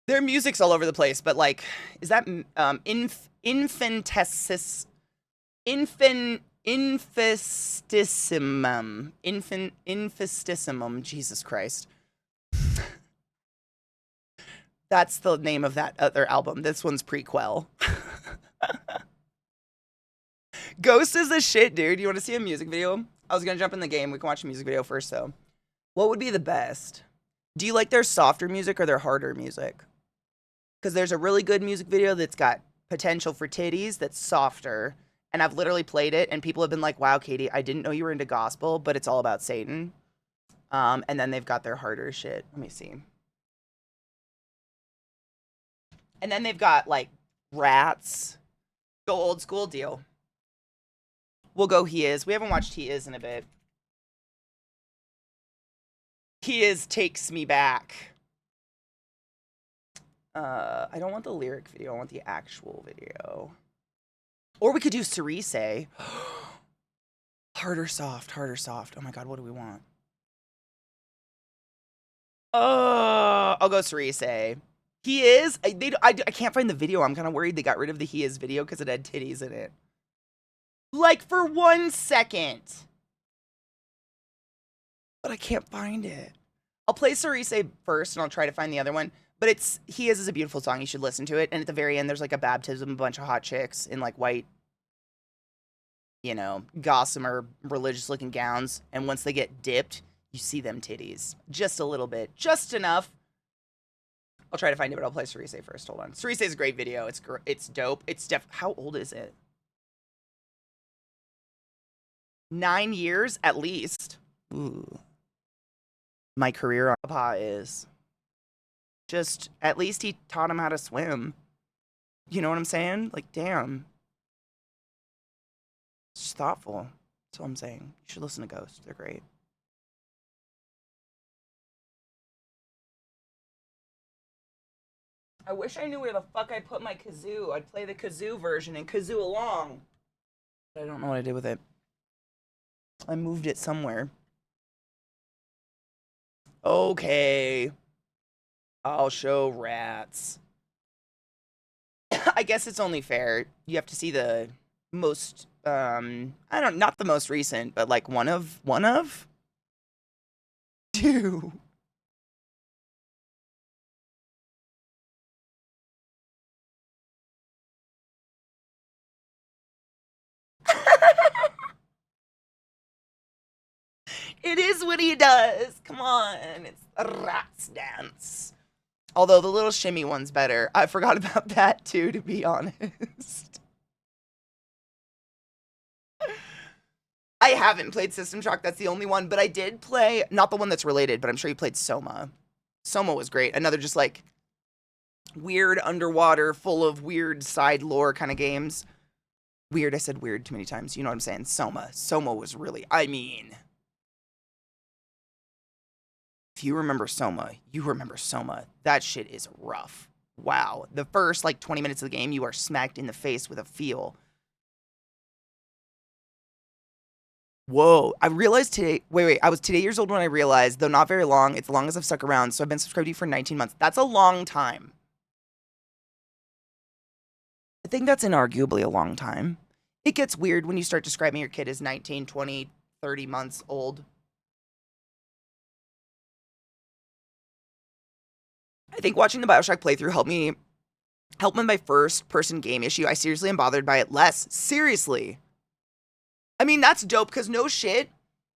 Their music's all over the place, but like, is that infestissimum, Jesus Christ. That's the name of that other album. This one's prequel. Ghost is the shit, dude. You want to see a music video? I was gonna jump in the game. We can watch a music video first, though. What would be the best? Do you like their softer music or their harder music? Because there's a really good music video that's got potential for titties that's softer. And I've literally played it, and people have been like, wow, Katie, I didn't know you were into gospel, but it's all about Satan. And then they've got their harder shit. Let me see. And then they've got, like, Rats. Go old school deal. We'll go He Is. We haven't watched He Is in a bit. He Is takes me back. I don't want the lyric video. I want the actual video. Or we could do Cerise. Hard or soft? Hard or soft? Oh my god, what do we want? I'll go Cerise. He is. I can't find the video. I'm kind of worried they got rid of the he is video because it had titties in it. Like for 1 second. But I can't find it. I'll play Cerise first and I'll try to find the other one. But it's He is a beautiful song. You should listen to it. And at the very end, there's like a baptism, a bunch of hot chicks in like white, you know, gossamer, religious looking gowns. And once they get dipped, you see them titties. Just a little bit. Just enough. I'll try to find it, but I'll play Cerise first. Hold on. Cerise is a great video. It's dope. It's how old is it? 9 years at least. Ooh. My career on Papa is just, at least he taught him how to swim. You know what I'm saying? Like, damn. It's just thoughtful. That's all I'm saying. You should listen to Ghost. They're great. I wish I knew where the fuck I put my kazoo. I'd play the kazoo version and kazoo along. But I don't know what I did with it. I moved it somewhere. Okay. I'll show rats. I guess it's only fair. You have to see the most, not the most recent, but like one of? Two. It is what he does. Come on. It's a rat's dance. Although the little shimmy one's better. I forgot about that too, to be honest. I haven't played System Shock. That's the only one. But I did play, not the one that's related, but I'm sure you played Soma. Soma was great. Another just like weird underwater, full of weird side lore kind of games. Weird. I said weird too many times. You know what I'm saying? Soma. Soma was really, I mean... If you remember Soma, you remember Soma. That shit is rough. Wow. The first, like, 20 minutes of the game, you are smacked in the face with a feel. Whoa. I realized today... Wait. I was today years old when I realized, though not very long, it's the longest I've stuck around, so I've been subscribed to you for 19 months. That's a long time. I think that's inarguably a long time. It gets weird when you start describing your kid as 19, 20, 30 months old. I think watching the Bioshock playthrough helped me with my first-person game issue. I seriously am bothered by it less. Seriously. I mean, that's dope, because no shit,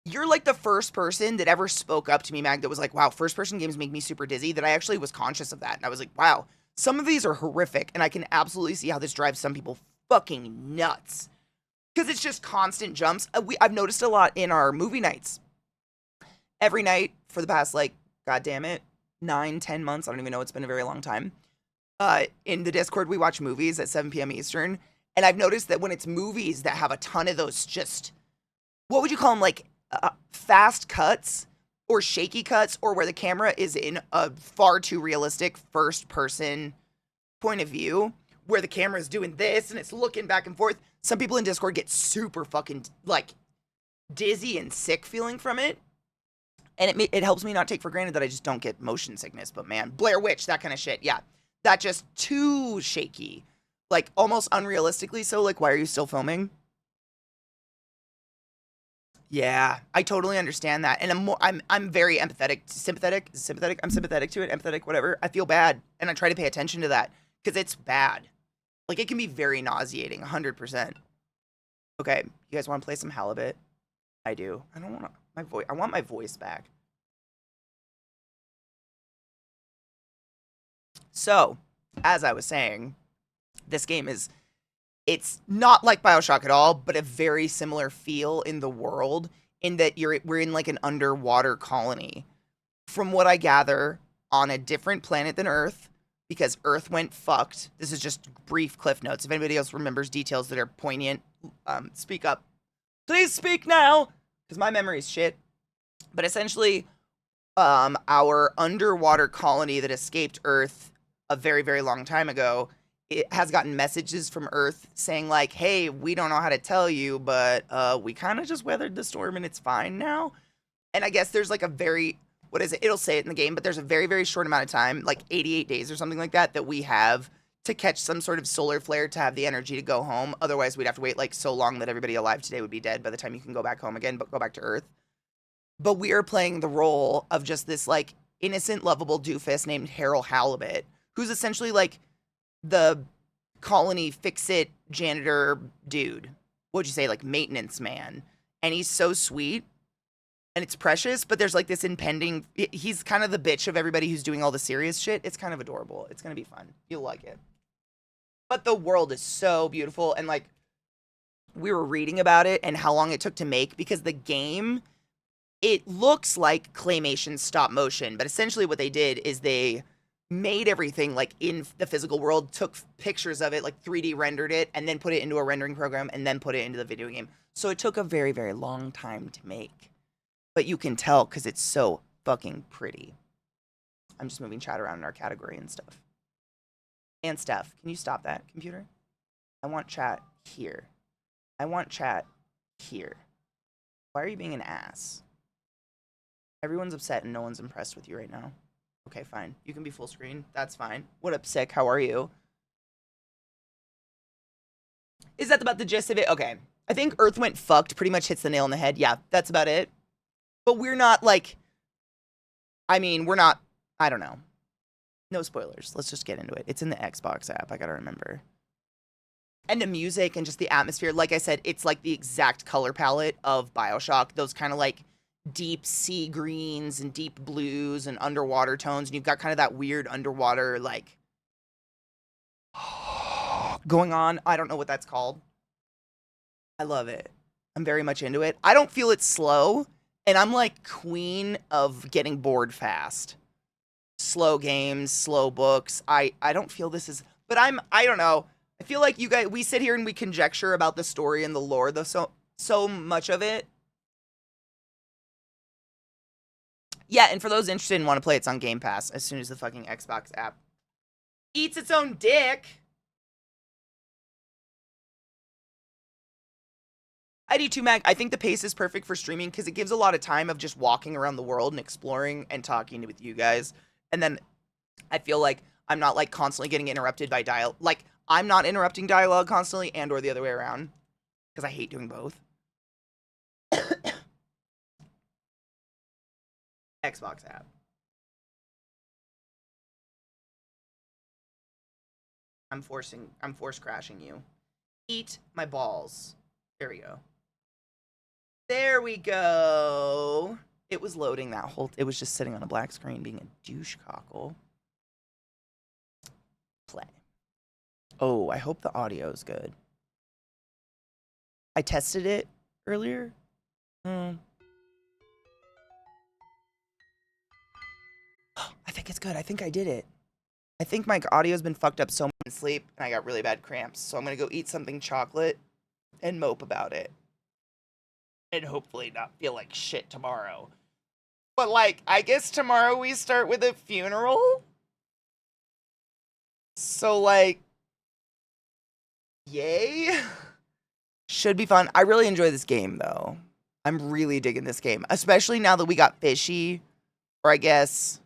you're like the first person that ever spoke up to me, Mag, that was like, wow, first-person games make me super dizzy, that I actually was conscious of that. And I was like, wow, some of these are horrific, and I can absolutely see how this drives some people fucking nuts. Because it's just constant jumps. I've noticed a lot in our movie nights. Every night for the past, like, goddammit, 9-10 months, I don't even know, it's been a very long time. In the Discord, we watch movies at 7 p.m. Eastern, and I've noticed that when it's movies that have a ton of those just, what would you call them, like, fast cuts, or shaky cuts, or where the camera is in a far too realistic first-person point of view, where the camera is doing this, and it's looking back and forth, some people in Discord get super fucking, like, dizzy and sick feeling from it. And it helps me not take for granted that I just don't get motion sickness. But man, Blair Witch, that kind of shit. Yeah. That just too shaky. Like almost unrealistically so. Like, why are you still filming? Yeah, I totally understand that. And I'm very empathetic, sympathetic. I'm sympathetic to it, empathetic, whatever. I feel bad. And I try to pay attention to that. Because it's bad. Like, it can be very nauseating, 100%. Okay, you guys want to play some Halibut? I do. I don't want to... My voice. I want my voice back. So, as I was saying, this game is, it's not like BioShock at all, but a very similar feel in the world, in that we're in like an underwater colony. From what I gather, on a different planet than Earth, because Earth went fucked. This is just brief cliff notes. If anybody else remembers details that are poignant, speak up. Please speak now! Because my memory's shit. But essentially, our underwater colony that escaped Earth a very, very long time ago it has gotten messages from Earth saying like, "Hey, we don't know how to tell you, but we kind of just weathered the storm and it's fine now." And I guess there's like a very, what is it? It'll say it in the game, but there's a very, very short amount of time, like 88 days or something like that we have to catch some sort of solar flare to have the energy to go home. Otherwise, we'd have to wait like so long that everybody alive today would be dead by the time you can go back home again, but go back to Earth. But we are playing the role of just this like innocent, lovable doofus named Harold Halibut, who's essentially like the colony fix-it janitor dude. What'd you say? Like maintenance man. And he's so sweet. And it's precious, but there's like this impending, he's kind of the bitch of everybody who's doing all the serious shit. It's kind of adorable. It's going to be fun. You'll like it. But the world is so beautiful. And like, we were reading about it and how long it took to make, because the game, it looks like claymation stop motion, but essentially what they did is they made everything like in the physical world, took pictures of it, like 3D rendered it, and then put it into a rendering program, and then put it into the video game. So it took a very, very long time to make. But you can tell because it's so fucking pretty. I'm just moving chat around in our category and stuff. And Steph, can you stop that, computer? I want chat here. I want chat here. Why are you being an ass? Everyone's upset and no one's impressed with you right now. Okay, fine. You can be full screen. That's fine. What up, Sick? How are you? Is that about the gist of it? Okay. I think Earth Went Fucked pretty much hits the nail on the head. Yeah, that's about it. But we're not like, I mean, we're not, I don't know. No spoilers. Let's just get into it. It's in the Xbox app. I gotta remember. And the music and just the atmosphere, like I said, it's like the exact color palette of BioShock. Those kind of like deep sea greens and deep blues and underwater tones. And you've got kind of that weird underwater, like, going on. I don't know what that's called. I love it. I'm very much into it. I don't feel it's slow. And I'm like queen of getting bored fast. Slow games, slow books. I don't feel this is, but I don't know. I feel like you guys, we sit here and we conjecture about the story and the lore, though, so much of it. Yeah, and for those interested and want to play, it's on Game Pass as soon as the fucking Xbox app eats its own dick. ID2 Mag, I think the pace is perfect for streaming because it gives a lot of time of just walking around the world and exploring and talking with you guys. And then I feel like I'm not like constantly getting interrupted by dialogue. Like I'm not interrupting dialogue constantly and or the other way around because I hate doing both. Xbox app. I'm force crashing you. Eat my balls. There we go. There we go. It was loading that whole, it was just sitting on a black screen being a douche cockle. Play. Oh, I hope the audio is good. I tested it earlier. I think it's good. I think I did it. I think my audio's been fucked up so much in sleep and I got really bad cramps. So I'm going to go eat something chocolate and mope about it. And hopefully not feel like shit tomorrow. But like, I guess tomorrow we start with a funeral? So like, yay? Should be fun. I really enjoy this game though. I'm really digging this game. Especially now that we got Fishy. Or I guess,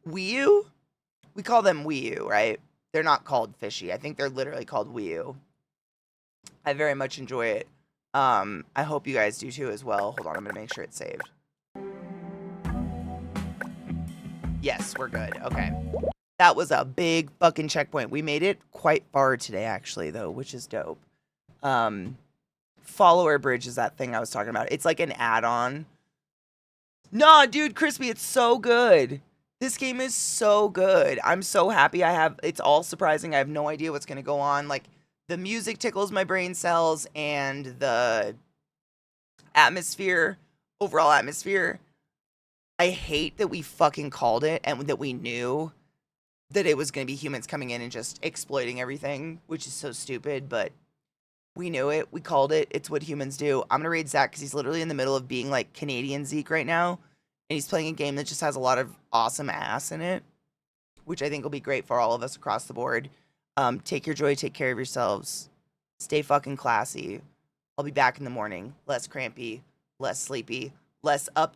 Wii U? We call them Wii U, right? They're not called Fishy. I think they're literally called Wii U. I very much enjoy it. I hope you guys do too as well. Hold on, I'm gonna make sure it's saved. Yes, we're good. Okay. That was a big fucking checkpoint. We made it quite far today, actually, though, which is dope. Follower Bridge is that thing I was talking about. It's like an add-on. Nah, dude, Crispy, it's so good. This game is so good. I'm so happy it's all surprising. I have no idea what's gonna go on. Like, the music tickles my brain cells and the atmosphere, overall atmosphere. I hate that we fucking called it and that we knew that it was going to be humans coming in and just exploiting everything, which is so stupid, but we knew it. We called it. It's what humans do. I'm going to raid Zach because he's literally in the middle of being like Canadian Zeke right now. And he's playing a game that just has a lot of awesome ass in it. which I think will be great for all of us across the board. Take your joy, take care of yourselves. Stay fucking classy. I'll be back in the morning. Less crampy, less sleepy, less up